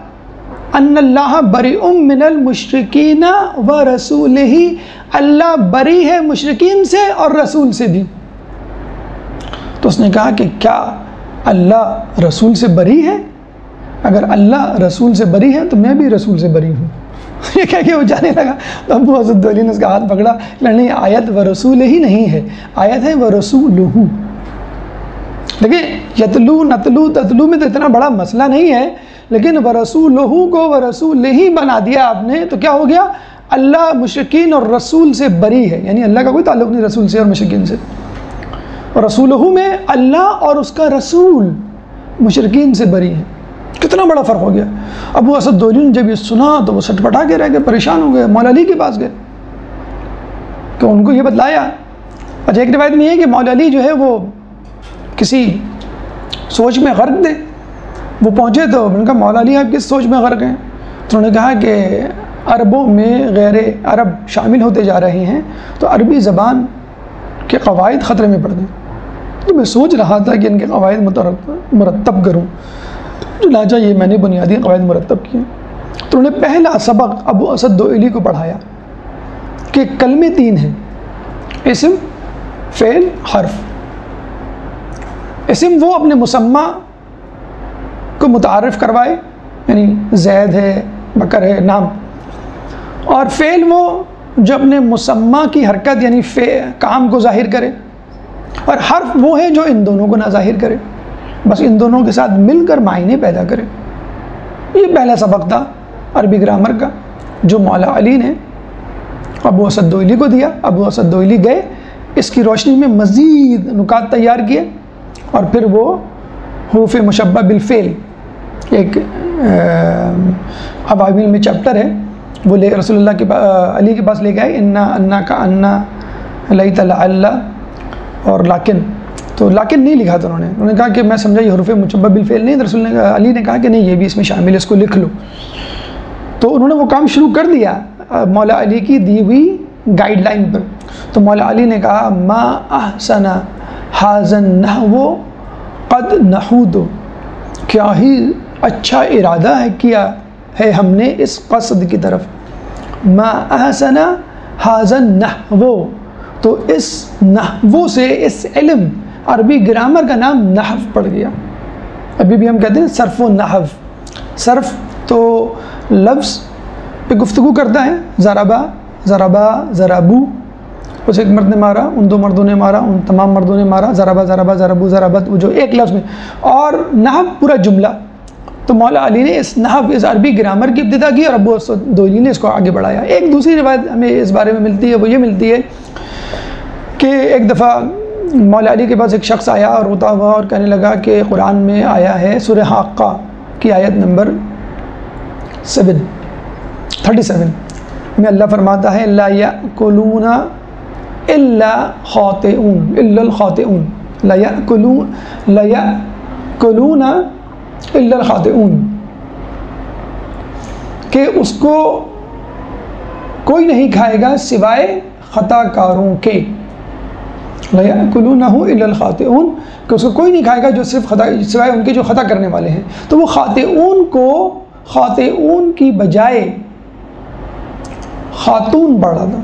ان اللہ بریء من المشرکین ورسولہ، اللہ بری ہے مشرکین سے اور رسول سے بھی. تو اس نے کہا کہ کیا اللہ رسول سے بری ہے؟ اگر اللہ رسول سے بری ہے تو میں بھی رسول سے بری ہوں. یہ کہہ کے وہ جانے لگا تو ابو اسد دوئلی نے اس کا ہاتھ پکڑا. نہیں، آیت ورسول ہی نہیں ہے، آیت ہے ورسولہ. دیکھیں یتلو نتلو تتلو میں تو اتنا بڑا مسئلہ نہیں ہے، لیکن ورسولہ کو ورسول ہی بنا دیا آپ نے تو کیا ہو گیا؟ اللہ مشرکین اور رسول سے بری ہے، یعنی اللہ کا کوئی تعلق نہیں رسول سے اور مشرکین سے. اور رسولہ میں اللہ اور اس کا رسول مشرکین سے بری ہے. کتنا بڑا فرق ہو گیا. ابو اسد دوئلی نے جب یہ سنا تو وہ سٹ پٹا کے رہ گئے، پریشان ہو گئے. مولا علی کے پاس گئے کہ ان کو یہ بتلایا. اچھا ایک روایت میں یہ ہے کہ مولا علی جو ہے وہ کسی سوچ میں غرق تھے. وہ پہنچے تو انہوں نے کہا مولا علی آپ کس سوچ میں غرق ہیں؟ تو انہوں نے کہا کہ عربوں میں غیر عرب شامل ہوتے جا رہے ہیں تو عربی زبان کے قواعد خطرے میں پڑ گئے. تو میں سوچ رہا تھا کہ ان کے قواعد مرتب کروں، چنانچہ یہ میں نے بنیادی قواعد مرتب کیے. تو انہوں نے پہلا سبق ابو اسد دوئلی کو پڑھایا کہ کلمے 3 ہیں: اسم، فعل، حرف. اسم وہ اپنے مسمى کو متعارف کروائے، یعنی زید ہے، بکر ہے، نام. اور فعل وہ جو اپنے مسمى کی حرکت یعنی کام کو ظاہر کرے. اور حرف وہ ہے جو ان دونوں کو نہ ظاہر کرے، بس ان دونوں کے ساتھ مل کر معنی پیدا کرے. یہ پہلا سبق تھا عربی گرامر کا جو مولا علی نے ابو اسد دوئلی کو دیا. ابو اسد دوئلی گئے، اس کی روشنی میں مزید نکات تیار کیے اور پھر وہ حروف مشبہ بالفعل ایک عوامل میں چیپٹر ہے وہ لے رسول اللہ کے علی کے پاس لے گئے. انا کا انا لیت لعل اور لیکن. تو لیکن نہیں لکھا تھا انہوں نے کہا کہ میں سمجھا یہ حروف مشبہ بالفعل نہیں. رسول علی نے کہا کہ نہیں یہ بھی اس میں شامل ہے، اس کو لکھ لو. تو انہوں نے وہ کام شروع کر دیا مولا علی کی دی ہوئی گائیڈ لائن پر. تو مولا علی نے کہا ما احسن ھذا النحو قد نحود، کیا ہی اچھا ارادہ ہے کیا ہے ہم نے اس قصد کی طرف. ما احسن ھذا النحو، تو اس نحو سے اس علم عربی گرامر کا نام نحو پڑ گیا. ابھی بھی ہم کہتے ہیں صرف و نحو. صرف تو لفظ پہ گفتگو کرتا ہے، ضربا، ضربا، ضربو، اس ایک مرد نے مارا، ان 2 مردوں نے مارا، ان تمام مردوں نے مارا، ضربا، ضربا، ضربو، ضربت، وہ جو ایک لفظ میں. اور نحو پورا جملہ. تو مولا علی نے اس نحو اس عربی گرامر کی ابتدا کی اور ابو اسد دوئلی نے اس کو آگے بڑھایا. ایک دوسری روایت ہمیں اس بارے میں ملتی ہے، وہ یہ ملتی ہے کہ ایک دفعہ مولا علی کے پاس ایک شخص آیا اور روتا ہوا اور کہنے لگا کہ قرآن میں آیا ہے سورہ حاقہ کی آیت نمبر 37 میں اللہ فرماتا ہے لا یأکلون الا خاطئون الا الخاطئون، لا یأکلون الا الخاطئون، کہ اس کو کوئی نہیں کھائے گا سوائے خطا کاروں کے. لا یأکلونہ الا الخاطئون، کہ اس کو کوئی نہیں کھائے گا جو صرف سوائے ان کے جو خطا کرنے والے ہیں. تو وہ خاطئون کو خاطئون کی بجائے خاتون پڑھا تھا.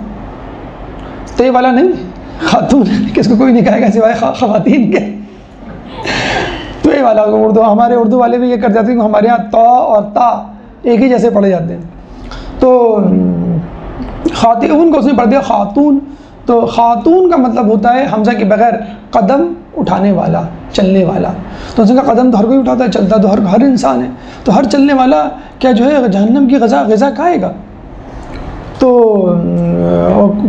تے والا نہیں، خاتون، کہ اس کو کوئی نہیں کھائے گا سوائے خواتین کے. تو یہ والا ہمارے اردو والے بھی یہ کر جاتے ہیں کہ ہمارے یہاں تا اور تا ایک ہی جیسے پڑھے جاتے ہیں. تو خاطئون کو اس نے پڑھ دیا خاتون. تو خاتون کا مطلب ہوتا ہے حمزہ کے بغیر قدم اٹھانے والا، چلنے والا. تو اس نے کہا قدم تو ہر کوئی اٹھاتا ہے، چلتا تو ہر انسان ہے، تو ہر چلنے والا کیا جو ہے جہنم کی غذا کھائے گا. تو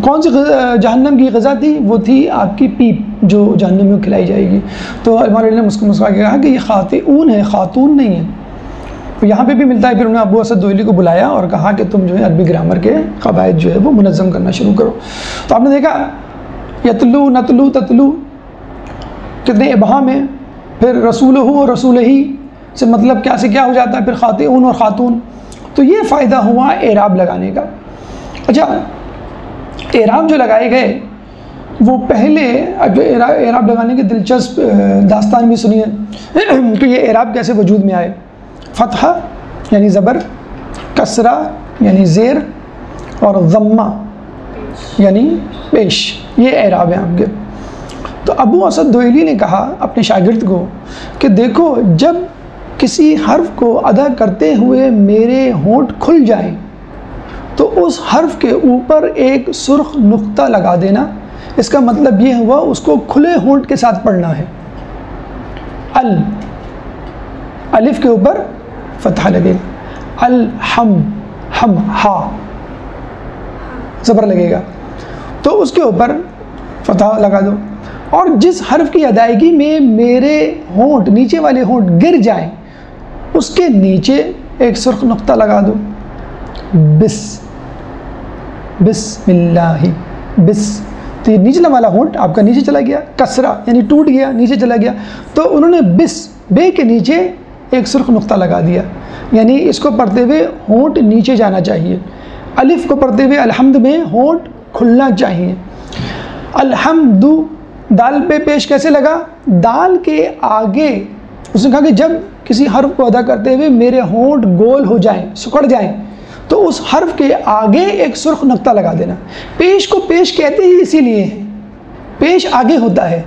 کون سی جہنم کی غذا تھی؟ وہ تھی آپ کی پیپ جو جہنم میں کھلائی جائے گی. تو مولا علی نے مسکرا کے کہا کہ یہ خاطئون ہے، خاتون نہیں ہے. یہاں پہ بھی ملتا ہے. پھر انہوں نے ابو اسد دوئلی کو بلایا اور کہا کہ تم جو ہے عربی گرامر کے قواعد جو ہے وہ منظم کرنا شروع کرو. تو آپ نے دیکھا یتلو نتلو تتلو کتنے ابہام ہیں. پھر رسولہ اور رسول ہی سے مطلب کیا سے کیا ہو جاتا ہے. پھر خاطئون اور خاتون. تو یہ فائدہ ہوا اعراب لگانے کا. اچھا اعراب جو لگائے گئے وہ پہلے جو اعراب لگانے کے دلچسپ داستان بھی سنیے کہ یہ اعراب کیسے وجود میں آئے. فتحہ یعنی زبر، کسرہ یعنی زیر، اور ضمہ یعنی پیش، یہ اعراب ہیں آپ کے. تو ابو اسد دوئلی نے کہا اپنے شاگرد کو کہ دیکھو جب کسی حرف کو ادا کرتے ہوئے میرے ہونٹ کھل جائیں تو اس حرف کے اوپر ایک سرخ نقطہ لگا دینا. اس کا مطلب یہ ہوا اس کو کھلے ہونٹ کے ساتھ پڑھنا ہے. الف کے اوپر فتحہ لگے گا. الحم ہم ہا زبر لگے گا تو اس کے اوپر فتحہ لگا دو. اور جس حرف کی ادائیگی میں میرے ہونٹ نیچے والے ہونٹ گر جائیں اس کے نیچے ایک سرخ نقطہ لگا دو. بسم اللہ بس. تو یہ نیچلا والا ہونٹ آپ کا نیچے چلا گیا. کسرہ یعنی ٹوٹ گیا، نیچے چلا گیا. تو انہوں نے بس بے کے نیچے ایک سرخ نقطہ لگا دیا، یعنی اس کو پڑھتے ہوئے ہونٹ نیچے جانا چاہیے. الف کو پڑھتے ہوئے الحمد میں ہونٹ کھلنا چاہیے. الحمد دال پہ پیش کیسے لگا؟ دال کے آگے اس نے کہا کہ جب کسی حرف کو ادا کرتے ہوئے میرے ہونٹ گول ہو جائیں، سکڑ جائیں، تو اس حرف کے آگے ایک سرخ نقطہ لگا دینا. پیش کو پیش کہتے ہی اسی لیے ہیں، پیش آگے ہوتا ہے.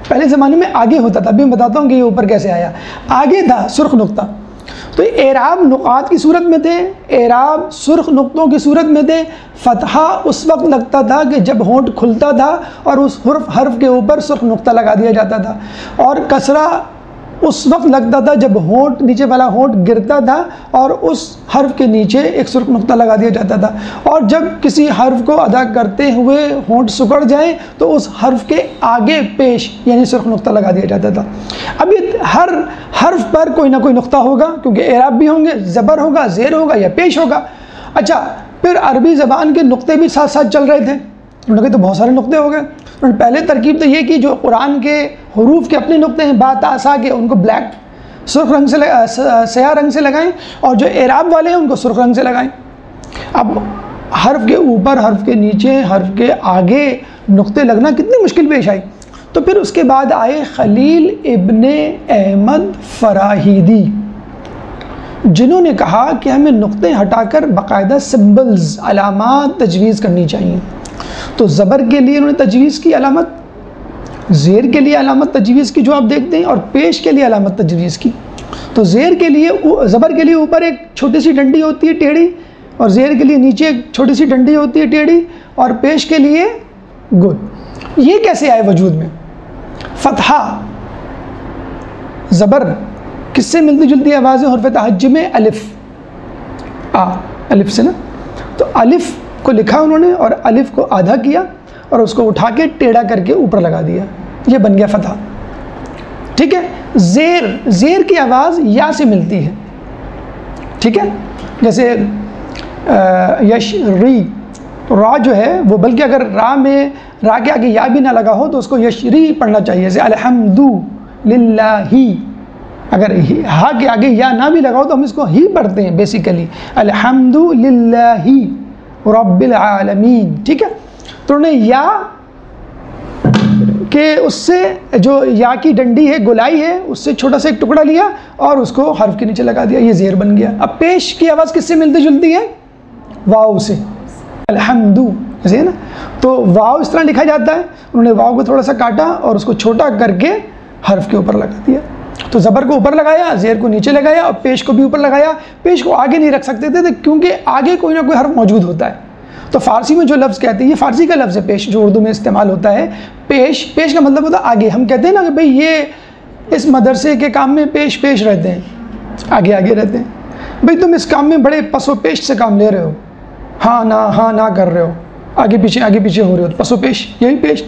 پہلے زمانے میں آگے ہوتا تھا، ابھی میں بتاتا ہوں کہ یہ اوپر کیسے آیا. آگے تھا سرخ نقطہ. تو اعراب نقاط کی صورت میں تھے، اعراب سرخ نقطوں کی صورت میں تھے. فتحہ اس وقت لگتا تھا کہ جب ہونٹ کھلتا تھا اور اس حرف کے اوپر سرخ نقطہ لگا دیا جاتا تھا. اور کسرہ اس وقت لگتا تھا جب ہونٹ نیچے والا ہونٹ گرتا تھا اور اس حرف کے نیچے ایک سرخ نقطہ لگا دیا جاتا تھا. اور جب کسی حرف کو ادا کرتے ہوئے ہونٹ سکڑ جائیں تو اس حرف کے آگے پیش یعنی سرخ نقطہ لگا دیا جاتا تھا. اب یہ ہر حرف پر کوئی نہ کوئی نقطہ ہوگا کیونکہ اعراب بھی ہوں گے، زبر ہوگا، زیر ہوگا یا پیش ہوگا. اچھا پھر عربی زبان کے نقطے بھی ساتھ ساتھ چل رہے تھے. انہوں نے کہا تو بہت سارے نقطے ہو گئے. انہوں نے پہلے ترکیب تو یہ کی جو قرآن کے حروف کے اپنے نقطے ہیں با تا سا کے ان کو بلیک سرخ رنگ سے سیاہ رنگ سے لگائیں، اور جو اعراب والے ہیں ان کو سرخ رنگ سے لگائیں. اب حرف کے اوپر، حرف کے نیچے، حرف کے آگے نقطے لگنا کتنی مشکل پیش آئی. تو پھر اس کے بعد آئے خلیل ابن احمد فراہیدی، جنہوں نے کہا کہ ہمیں نقطے ہٹا کر باقاعدہ سمبلز، علامات تجویز کرنی چاہیے. تو زبر کے لیے انہوں نے تجویز کی علامت، زیر کے لیے علامت تجویز کی جو آپ دیکھتے ہیں، اور پیش کے لیے علامت تجویز کی. تو زیر کے لیے، زبر کے لیے اوپر ایک چھوٹی سی ڈنڈی ہوتی ہے ٹیڑھی، اور زیر کے لیے نیچے ایک چھوٹی سی ڈنڈی ہوتی ہے ٹیڑھی، اور پیش کے لیے گول. یہ کیسے آئے وجود میں؟ فتحہ زبر کس سے ملتی جلتی آواز ہے؟ حرف تہجی میں الف، الف سے نا. تو الف کو لکھا انہوں نے اور الف کو آدھا کیا اور اس کو اٹھا کے ٹیڑھا کر کے اوپر لگا دیا، یہ بن گیا فتحہ. ٹھیک ہے. زیر کی آواز یا سے ملتی ہے. ٹھیک ہے. جیسے یش ری، را جو ہے وہ، بلکہ اگر را کے آگے یا بھی نہ لگا ہو تو اس کو یشری پڑھنا چاہیے. جیسے الحمد للہ، اگر ہا کے آگے یا نہ بھی لگا ہو تو ہم اس کو ہی پڑھتے ہیں بیسیکلی، الحمد للہ رب العالمین. ٹھیک ہے. تو انہوں نے یا کہ اس سے جو یا کی ڈنڈی ہے، گولائی ہے، اس سے چھوٹا سا ایک ٹکڑا لیا اور اس کو حرف کے نیچے لگا دیا، یہ زیر بن گیا. اب پیش کی آواز کس سے ملتی جلتی ہے؟ واو سے، الحمد ایسے ہے نا. تو واو اس طرح لکھا جاتا ہے. انہوں نے واو کو تھوڑا سا کاٹا اور اس کو چھوٹا کر کے حرف کے اوپر لگا دیا. تو زبر کو اوپر لگایا، زیر کو نیچے لگایا، اور پیش کو بھی اوپر لگایا. پیش کو آگے نہیں رکھ سکتے تھے کیونکہ آگے کوئی نہ کوئی حرف موجود ہوتا ہے. تو فارسی میں جو لفظ کہتے ہیں، یہ فارسی کا لفظ ہے پیش، جو اردو میں استعمال ہوتا ہے. پیش کا مطلب ہوتا ہے آگے. ہم کہتے ہیں نا کہ بھئی یہ اس مدرسے کے کام میں پیش رہتے ہیں، آگے رہتے ہیں. بھئی تم اس کام میں بڑے پس و پیش سے کام لے رہے ہو، ہاں نہ کر رہے ہو، آگے پیچھے ہو رہے ہو، پس و پیش، یہی پیش.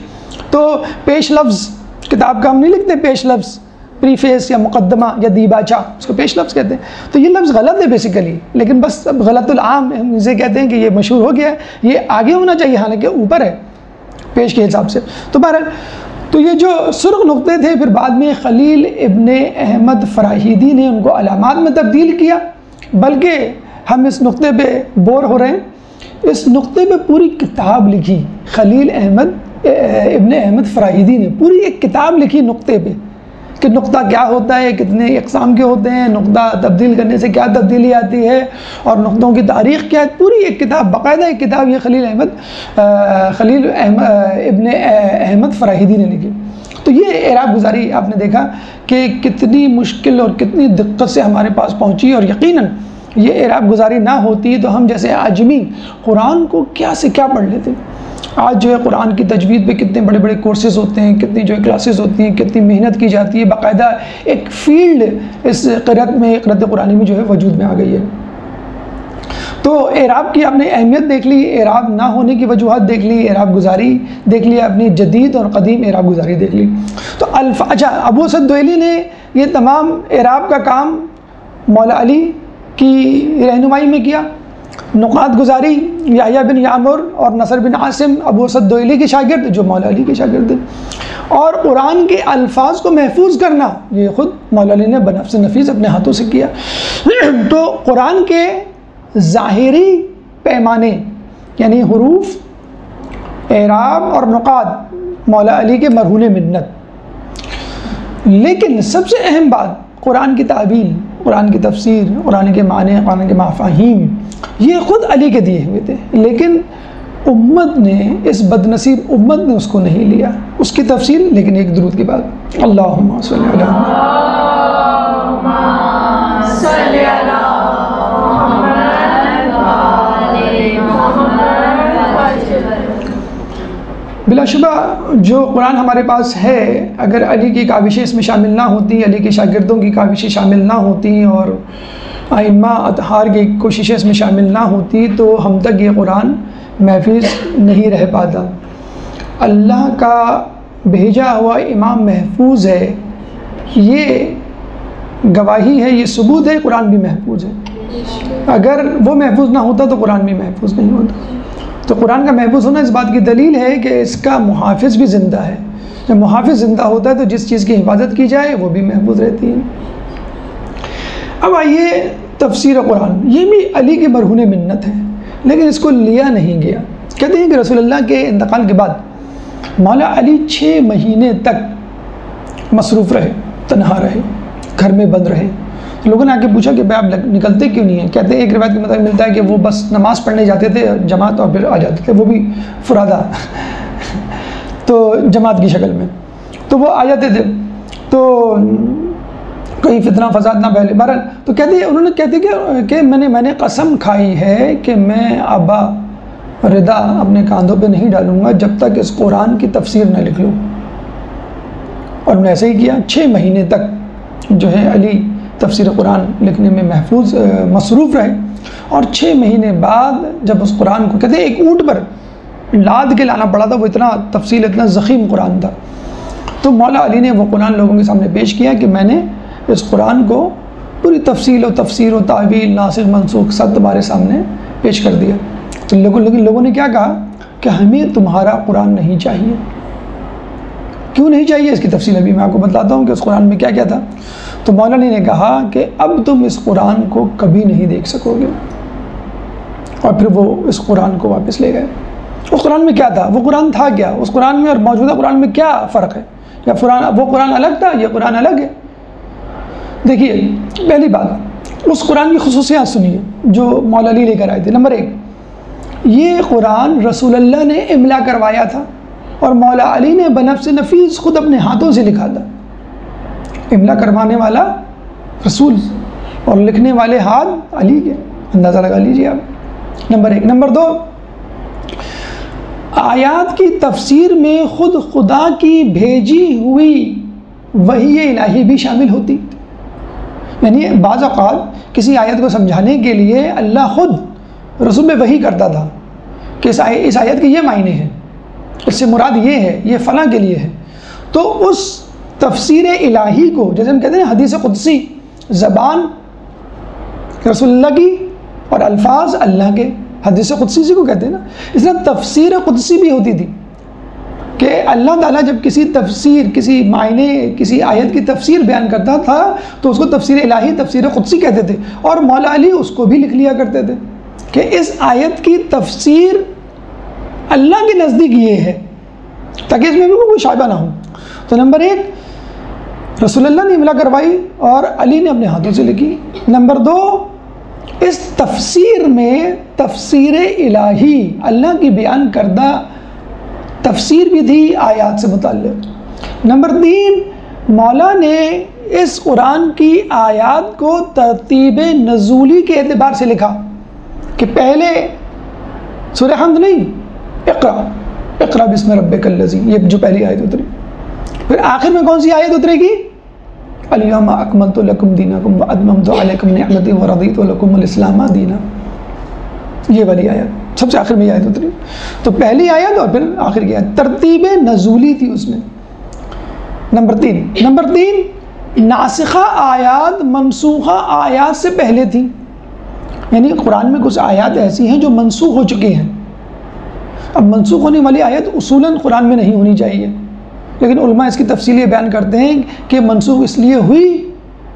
تو پیش لفظ کتاب کا ہم نہیں لکھتے پیش لفظ، پریفیس یا مقدمہ یا دیباچہ، اس کو پیش لفظ کہتے ہیں. تو یہ لفظ غلط ہے بیسیکلی، لیکن بس اب غلط العام ہم اسے کہتے ہیں کہ یہ مشہور ہو گیا ہے. یہ آگے ہونا چاہیے، حالانکہ اوپر ہے پیش کے حساب سے. تو بہرحال تو یہ جو سرخ نقطے تھے، پھر بعد میں خلیل ابن احمد فراہیدی نے ان کو علامات میں تبدیل کیا. بلکہ ہم اس نقطے پہ بور ہو رہے ہیں، اس نقطے پہ پوری کتاب لکھی خلیل ابن احمد فراہیدی نے، پوری ایک کتاب لکھی نقطے پہ کہ نقطہ کیا ہوتا ہے، کتنے اقسام کے ہوتے ہیں، نقطہ تبدیل کرنے سے کیا تبدیلی آتی ہے، اور نقطوں کی تاریخ کیا ہے. پوری ایک کتاب، باقاعدہ ایک کتاب یہ خلیل ابن احمد فراہیدی نے لکھی. تو یہ اعراب گزاری آپ نے دیکھا کہ کتنی مشکل اور کتنی دقت سے ہمارے پاس پہنچی، اور یقیناً یہ اعراب گزاری نہ ہوتی تو ہم جیسے عاجمی قرآن کو کیا سے کیا پڑھ لیتے. آج جو ہے قرآن کی تجوید پہ کتنے بڑے بڑے کورسز ہوتے ہیں، کتنی جو ہے کلاسز ہوتی ہیں، کتنی محنت کی جاتی ہے، باقاعدہ ایک فیلڈ اس قرأت میں، قرأت قرآنی میں جو ہے وجود میں آ گئی ہے. تو اعراب کی آپ نے اہمیت دیکھ لی، اعراب نہ ہونے کی وجوہات دیکھ لی، اعراب گزاری دیکھ لی، اپنی جدید اور قدیم اعراب گزاری دیکھ لی. تو اچھا، ابو اسد دوئلی نے یہ تمام اعراب کا کام مولا علی کی رہنمائی میں کیا. نقاط گزاری یحییٰ بن یعمر اور نصر بن عاصم ابو اسد دوئلی کے شاگرد جو مولا علی کے شاگرد تھے. اور قرآن کے الفاظ کو محفوظ کرنا یہ خود مولا علی نے بنفس نفیس اپنے ہاتھوں سے کیا. تو قرآن کے ظاہری پیمانے یعنی حروف، اعراب اور نقاط مولا علی کے مرہون منت. لیکن سب سے اہم بات قرآن کی تعبیر، قرآن کی تفسیر، قرآن کے معنی، قرآن کے مفاہیم، یہ خود علی کے دیے ہوئے تھے. لیکن امت نے، اس بدنصیب امت نے اس کو نہیں لیا، اس کی تفصیل. لیکن ایک درود کی بات، اللہم صلی علی بلا شبہ جو قرآن ہمارے پاس ہے، اگر علی کی کاوشیں اس میں شامل نہ ہوتی، علی کے شاگردوں کی کاوشیں شامل نہ ہوتی، اور ائمہ اطہار کی کوششیں اس میں شامل نہ ہوتی، تو ہم تک یہ قرآن محفوظ نہیں رہ پاتا. اللہ کا بھیجا ہوا امام محفوظ ہے، یہ گواہی ہے، یہ ثبوت ہے، قرآن بھی محفوظ ہے. اگر وہ محفوظ نہ ہوتا تو قرآن بھی محفوظ نہیں ہوتا. تو قرآن کا محفوظ ہونا اس بات کی دلیل ہے کہ اس کا محافظ بھی زندہ ہے. جب محافظ زندہ ہوتا ہے تو جس چیز کی حفاظت کی جائے وہ بھی محفوظ رہتی ہے. اب آئیے تفسیر قرآن، یہ بھی علی کی مرہون منت ہے، لیکن اس کو لیا نہیں گیا. کہتے ہیں کہ رسول اللہ کے انتقال کے بعد مولا علی 6 مہینے تک مصروف رہے، تنہا رہے، گھر میں بند رہے. لوگوں نے آ کے پوچھا کہ بھائی آپ نکلتے کیوں نہیں ہیں؟ کہتے ہیں ایک روایت کے مطابق ملتا ہے کہ وہ بس نماز پڑھنے جاتے تھے جماعت، اور پھر آ جاتے تھے، وہ بھی فرادہ تو جماعت کی شکل میں. تو وہ آ جاتے تھے تو کہیں فتنہ فساد نہ پھیلے. بہرحال تو کہتے ہیں، انہوں نے کہتے کہ میں نے قسم کھائی ہے کہ میں ابا ردا اپنے کاندھوں پہ نہیں ڈالوں گا جب تک اس قرآن کی تفسیر نہ لکھ لوں. اور انہوں نے ایسے ہی کیا. 6 مہینے تک جو ہے علی تفسیر قرآن لکھنے میں مصروف رہے. اور 6 مہینے بعد جب اس قرآن کو، کہتے ہیں ایک اونٹ پر لاد کے لانا پڑا تھا، وہ اتنا تفصیل، اتنا ضخیم قرآن تھا. تو مولا علی نے وہ قرآن لوگوں کے سامنے پیش کیا کہ میں نے اس قرآن کو پوری تفصیل و تفسیر و تعویل، ناسخ منسوخ سب تمہارے سامنے پیش کر دیا. تو لوگوں نے کیا کہا کہ ہمیں تمہارا قرآن نہیں چاہیے. کیوں نہیں چاہیے؟ اس کی تفصیل ابھی میں آپ کو بتلاتا ہوں کہ اس قرآن میں کیا کیا تھا. تو مولا علی نے کہا کہ اب تم اس قرآن کو کبھی نہیں دیکھ سکو گے. اور پھر وہ اس قرآن کو واپس لے گئے. اس قرآن میں کیا تھا؟ وہ قرآن تھا کیا؟ اس قرآن میں اور موجودہ قرآن میں کیا فرق ہے؟ یا وہ قرآن الگ تھا، یہ قرآن الگ ہے؟ دیکھیے، پہلی بات، اس قرآن کی خصوصیات سنیے جو مولا علی لے کر آئے تھے. نمبر 1، یہ قرآن رسول اللہ نے املا کروایا تھا، اور مولا علی نے بنفس نفیس خود اپنے ہاتھوں سے لکھا تھا. املا کروانے والا رسول اور لکھنے والے ہاتھ علی کے، اندازہ لگا لیجیے آپ. نمبر 1. نمبر 2، آیات کی تفسیر میں خود خدا کی بھیجی ہوئی وحی الہی بھی شامل ہوتی. یعنی بعض اوقات کسی آیت کو سمجھانے کے لیے اللہ خود رسول میں وحی کرتا تھا کہ اس آیت کے یہ معنی ہیں، اس سے مراد یہ ہے، یہ فلاں کے لیے ہے. تو اس تفسیر الہی کو، جیسے ہم کہتے ہیں حدیث قدسی، زبان رسول اللہ کی اور الفاظ اللہ کے، حدیث قدسی اسی کو کہتے ہیں نا، اس طرح تفسیر قدسی بھی ہوتی تھی کہ اللہ تعالیٰ جب کسی تفسیر، کسی معنی، کسی آیت کی تفسیر بیان کرتا تھا تو اس کو تفسیر الہی، تفسیر قدسی کہتے تھے، اور مولا علی اس کو بھی لکھ لیا کرتے تھے کہ اس آیت کی تفسیر اللہ کے نزدیک یہ ہے، تاکہ اس میں بالکل کوئی شائبہ نہ ہو۔ تو نمبر 1 رسول اللہ نے املا کروائی اور علی نے اپنے ہاتھوں سے لکھی۔ نمبر 2 اس تفسیر میں تفسیر الہی، اللہ کی بیان کردہ تفسیر بھی تھی آیات سے متعلق۔ نمبر 3 مولا نے اس قرآن کی آیات کو ترتیب نزولی کے اعتبار سے لکھا کہ پہلے سورہ حمد نہیں، اقرا بسم ربک الذی، یہ جو پہلی آیت اتری، پھر آخر میں کون سی آیت اترے گی؟ الیوم اکملت لکم دینکم واتممت علیکم نعمتی ورضیت لکم الاسلام دینا، یہ والی آیت سب سے آخر میں یہ آیت اتری۔ تو پہلی آیت اور پھر آخر کی آیت، ترتیب نزولی تھی اس میں۔ نمبر 3 ناسخہ آیات منسوخہ آیات سے پہلے تھی، یعنی قرآن میں کچھ آیات ایسی ہیں جو منسوخ ہو چکی ہیں۔ اب منسوخ ہونے والی آیت اصولاً قرآن میں نہیں ہونی چاہیے، لیکن علماء اس کی تفصیل یہ بیان کرتے ہیں کہ منسوخ اس لیے ہوئی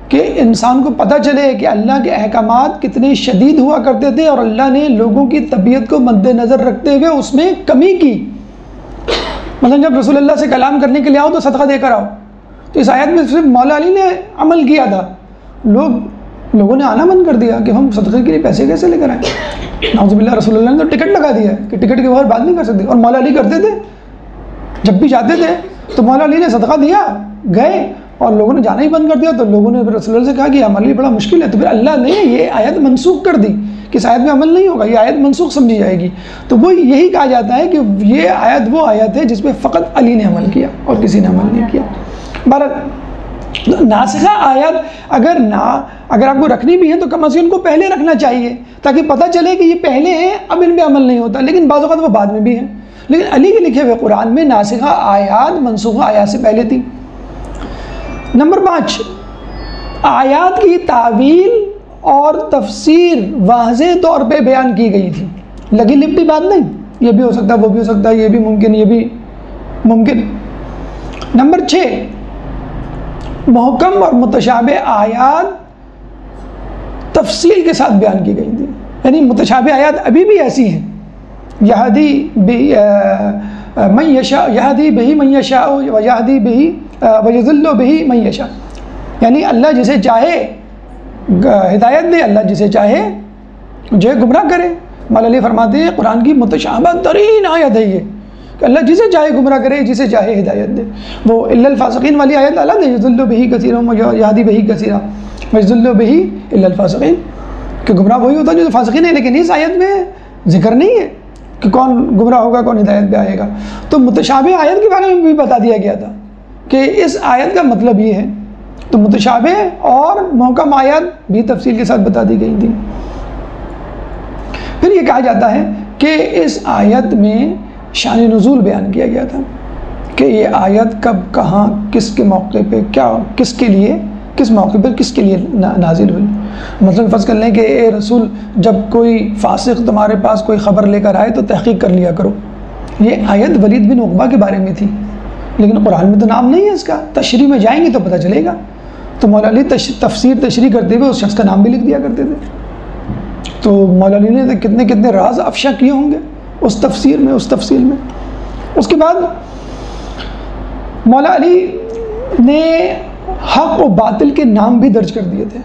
کہ انسان کو پتہ چلے کہ اللہ کے احکامات کتنے شدید ہوا کرتے تھے اور اللہ نے لوگوں کی طبیعت کو مد نظر رکھتے ہوئے اس میں کمی کی۔ مثلا جب رسول اللہ سے کلام کرنے کے لیے آؤ تو صدقہ دے کر آؤ، تو اس آیت میں صرف مولا علی نے عمل کیا تھا، لوگوں نے آنا بند کر دیا کہ ہم صدقے کے لیے پیسے کیسے لے کر آئیں۔ نعوذ باللہ، رسول اللہ نے تو ٹکٹ لگا دیا ہے کہ ٹکٹ کے بغیر بات نہیں کر سکتے، اور مولا علی کرتے تھے، جب بھی جاتے تھے تو مولا علی نے صدقہ دیا، گئے، اور لوگوں نے جانا ہی بند کر دیا، تو لوگوں نے پھر رسول اللہ سے کہا کہ ہمارے لیے بڑا مشکل ہے، تو پھر اللہ نے یہ آیت منسوخ کر دی کہ اس آیت میں عمل نہیں ہوگا، یہ آیت منسوخ سمجھی جائے گی۔ تو وہ یہی کہا جاتا ہے کہ یہ آیت وہ آیت ہے جس پہ فقط علی نے عمل کیا اور کسی نے عمل نہیں کیا۔ بہرحال ناسخہ آیت اگر آپ کو رکھنی بھی ہے تو کم از کم ان کو پہلے رکھنا چاہیے تاکہ پتہ چلے کہ یہ پہلے ہیں، اب ان پہ عمل نہیں ہوتا، لیکن بعض اوقات وہ بعد میں بھی ہیں۔ لیکن علی کے لکھے ہوئے قرآن میں ناسخہ آیات منسوخہ آیات سے پہلے تھی۔ نمبر 5 آیات کی تعویل اور تفسیر واضح طور پہ بیان کی گئی تھی، لگی لپٹی بات نہیں، یہ بھی ہو سکتا ہے، وہ بھی ہو سکتا ہے، یہ بھی ممکن، یہ بھی ممکن۔ نمبر 6 محکم اور متشابہ آیات تفصیل کے ساتھ بیان کی گئی تھی، یعنی متشابہ آیات ابھی بھی ایسی ہیں، یہدی من یشاء، یہدی بہی من یشاء ویہدی بہی ویضل بہی من یشاء، یعنی اللہ جسے چاہے ہدایت دے، اللہ جسے چاہے جو ہے گمراہ کرے۔ مولا علی فرماتے ہیں قرآن کی متشابہ ترین آیت ہے یہ کہ اللہ جسے چاہے گمراہ کرے، جسے چاہے ہدایت دے۔ وہ الا الفاسقین والی آیت الگ ہے، یضل بہی کثیرا ویہدی بہی کثیرا ویضل بہی الا الفاسقین، کہ گمراہ وہی ہوتا ہے جو فاسقین ہے، لیکن اس آیت میں ذکر نہیں ہے کہ کون گمراہ ہوگا، کون ہدایت پہ آئے گا۔ تو متشابہ آیت کے بارے میں بھی بتا دیا گیا تھا کہ اس آیت کا مطلب یہ ہے، تو متشابہ اور محکم آیت بھی تفصیل کے ساتھ بتا دی گئی تھی۔ پھر یہ کہا جاتا ہے کہ اس آیت میں شان نزول بیان کیا گیا تھا کہ یہ آیت کب، کہاں، کس کے موقع پہ، کیا، کس کے لیے، کس موقع پر کس کے لیے نازل ہوئی۔ مثلا فرض کر لیں کہ اے رسول، جب کوئی فاسق تمہارے پاس کوئی خبر لے کر آئے تو تحقیق کر لیا کرو۔ یہ آیت ولید بن عقبہ کے بارے میں تھی، لیکن قرآن میں تو نام نہیں ہے اس کا، تشریح میں جائیں گے تو پتہ چلے گا۔ تو مولا علی تشریح کرتے ہوئے اس شخص کا نام بھی لکھ دیا کرتے تھے۔ تو مولا علی نے کتنے کتنے راز افشا کیے ہوں گے اس تفسیر میں، اس تفصیل میں۔ اس کے بعد مولا علی نے حق و باطل کے نام بھی درج کر دیے تھے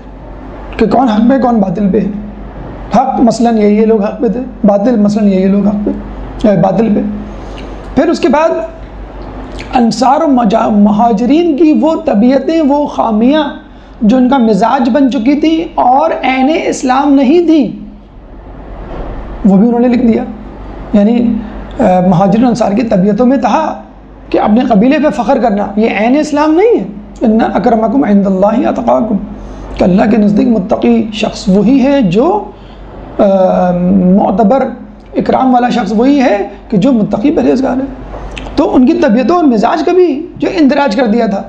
کہ کون حق پہ، کون باطل پہ ہے۔ حق مثلاً یہ لوگ حق پہ تھے، باطل مثلاً یہ لوگ حق پہ، باطل پہ۔ پھر اس کے بعد انصار و مہاجرین کی وہ طبیعتیں، وہ خامیاں جو ان کا مزاج بن چکی تھی اور عین اسلام نہیں تھی، وہ بھی انہوں نے لکھ دیا۔ یعنی مہاجرین انصار کی طبیعتوں میں تھا کہ اپنے قبیلے پہ فخر کرنا، یہ عین اسلام نہیں ہے۔ ان اکرمکم عند اللہ اتقاکم، کہ اللہ کے نزدیک متقی شخص وہی ہے جو معتبر اکرام والا شخص وہی ہے کہ جو متقی پرہیزگار ہے۔ تو ان کی طبیعتوں اور مزاج کا بھی جو اندراج کر دیا تھا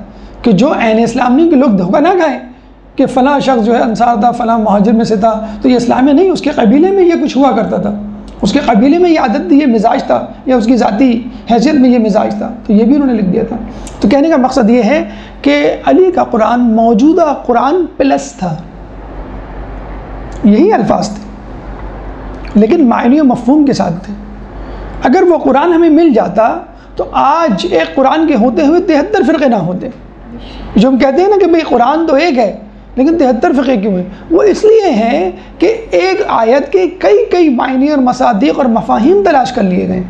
کہ جو عین اسلام نہیں کہ لوگ دھوکہ نہ کھائیں کہ فلاں شخص جو ہے انصار تھا، فلاں مہاجر میں سے تھا تو یہ اسلام میں نہیں، اس کے قبیلے میں یہ کچھ ہوا کرتا تھا، اس کے قبیلے میں یہ عادت تھی، یہ مزاج تھا، یا اس کی ذاتی حیثیت میں یہ مزاج تھا، تو یہ بھی انہوں نے لکھ دیا تھا۔ تو کہنے کا مقصد یہ ہے کہ علی کا قرآن موجودہ قرآن پلس تھا، یہی الفاظ تھے لیکن معنی و مفہوم کے ساتھ تھے۔ اگر وہ قرآن ہمیں مل جاتا تو آج ایک قرآن کے ہوتے ہوئے 73 فرقے نہ ہوتے۔ جو ہم کہتے ہیں نا کہ بھئی قرآن تو ایک ہے لیکن 73 فرقے کیوں ہیں؟ وہ اس لیے ہیں کہ ایک آیت کے کئی معنی اور مصادیق اور مفاہیم تلاش کر لیے گئے۔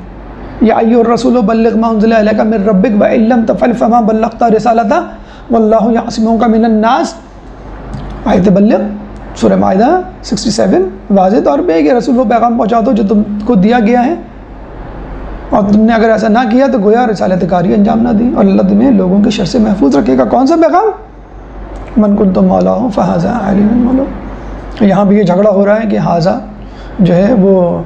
یا ایھا الرسول بلغ ما انزل الیک من ربک وان لم تفعل فما بلغت رسالتہ واللہ یعصمک من الناس، آیت بلغ سورہ مائدہ 67 واضح طور پہ ہے کہ رسول وہ پیغام پہنچا دو جو تم کو دیا گیا ہے، اور تم نے اگر ایسا نہ کیا تو گویا رسالت کاری انجام نہ دی، اور اللہ تمہیں لوگوں کے شر سے محفوظ رکھے گا۔ کون سا پیغام؟ من کنت مولاہ فہذا علی من مولا۔ یہاں بھی یہ جھگڑا ہو رہا ہے کہ حاضہ جو ہے وہ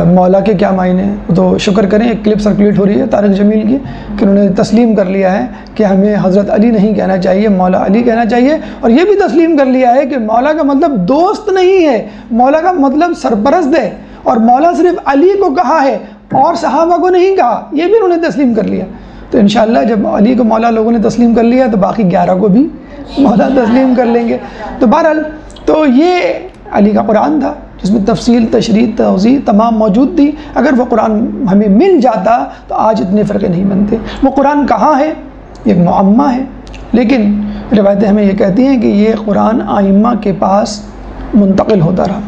مولا کے کیا معنی ہیں، تو شکر کریں ایک کلپ سرکولیٹ ہو رہی ہے طارق جمیل کی کہ انہوں نے تسلیم کر لیا ہے کہ ہمیں حضرت علی نہیں کہنا چاہیے، مولا علی کہنا چاہیے، اور یہ بھی تسلیم کر لیا ہے کہ مولا کا مطلب دوست نہیں ہے، مولا کا مطلب سرپرست ہے، اور مولا صرف علی کو کہا ہے اور صحابہ کو نہیں کہا، یہ بھی انہوں نے تسلیم کر لیا۔ تو انشاءاللہ جب علی کو مولا لوگوں نے تسلیم کر لیا تو باقی 11 کو بھی مولا تسلیم کر لیں گے۔ تو بہرحال تو یہ علی کا قرآن تھا جس میں تفصیل، تشریح، توضیح تمام موجود تھی۔ اگر وہ قرآن ہمیں مل جاتا تو آج اتنے فرقے نہیں بنتے۔ وہ قرآن کہاں ہے؟ ایک معمہ ہے، لیکن روایتیں ہمیں یہ کہتی ہیں کہ یہ قرآن ائمہ کے پاس منتقل ہوتا رہا،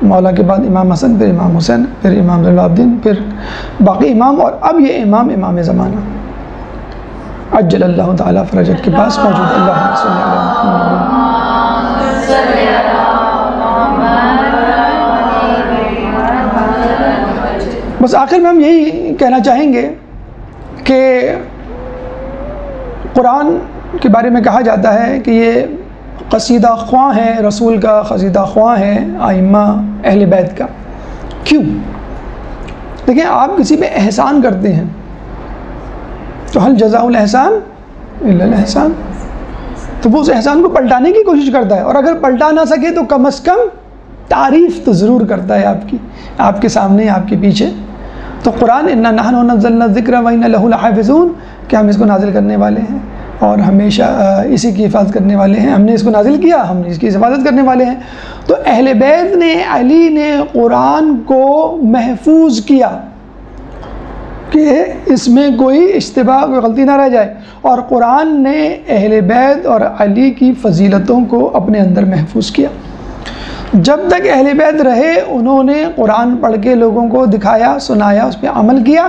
مولا کے بعد امام حسن، پھر امام حسین، پھر امام زین العابدین، پھر باقی امام، اور اب یہ امام زمانہ عجل اللہ تعالیٰ فرجت کے پاس موجود۔ اللہ صلی اللہ بس آخر میں ہم یہی کہنا چاہیں گے کہ قرآن کے بارے میں کہا جاتا ہے کہ یہ قصیدہ خواں ہے، رسول کا قصیدہ خواں ہے، ائمہ اہل بیت کا۔ کیوں؟ دیکھیں، آپ کسی پہ احسان کرتے ہیں تو حل جزاء الاحسان الا الاحسان، تو وہ اس احسان کو پلٹانے کی کوشش کرتا ہے، اور اگر پلٹا نہ سکے تو کم از کم تعریف تو ضرور کرتا ہے آپ کی، آپ کے سامنے، آپ کے پیچھے۔ تو قرآن انا نحن نزلنا الذکر وانا لہ لحافظون، کہ ہم اس کو نازل کرنے والے ہیں اور ہمیشہ اسی کی حفاظت کرنے والے ہیں، ہم نے اس کو نازل کیا، ہم نے اس کی حفاظت کرنے والے ہیں۔ تو اہل بیت نے، علی نے قرآن کو محفوظ کیا کہ اس میں کوئی اشتباہ، کوئی غلطی نہ رہ جائے، اور قرآن نے اہل بیت اور علی کی فضیلتوں کو اپنے اندر محفوظ کیا۔ جب تک اہل بیت رہے انہوں نے قرآن پڑھ کے لوگوں کو دکھایا، سنایا، اس پہ عمل کیا،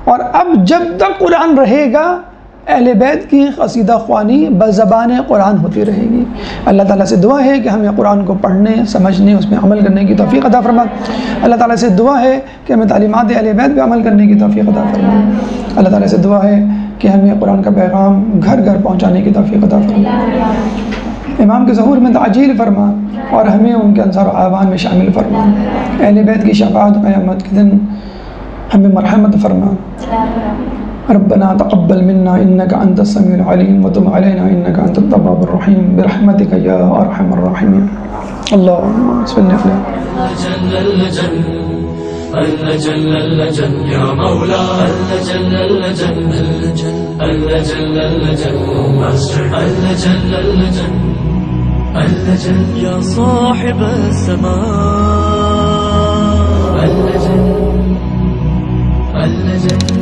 اور اب جب تک قرآن رہے گا اہل بیت کی قصیدہ خوانی بزبان قرآن ہوتی رہے گی۔ اللہ تعالیٰ سے دعا ہے کہ ہمیں قرآن کو پڑھنے، سمجھنے، اس میں عمل کرنے کی توفیق عطا فرما۔ اللہ تعالیٰ سے دعا ہے کہ ہمیں تعلیمات اہل بیت پہ عمل کرنے کی توفیق عطا فرما۔ اللہ تعالیٰ سے دعا ہے کہ ہمیں قرآن کا پیغام گھر گھر پہنچانے کی توفیق عطا فرما۔ امام کے ظہور میں تعجیل فرما اور ہمیں ان کے انصار و اعوان میں شامل فرما۔ اہل بیت کی شفاعت قیامت کے دن ہمیں مرحمت فرما۔ ربنا تقبل منا انك انت السميع العليم وتب علينا انك انت التواب الرحيم برحمتك يا ارحم الراحمين اللهم صل على اللجن اللجن يا مولا اللجن اللجن اللجن اللجن اللجن اللجن اللجن يا صاحب السماء اللجن اللجن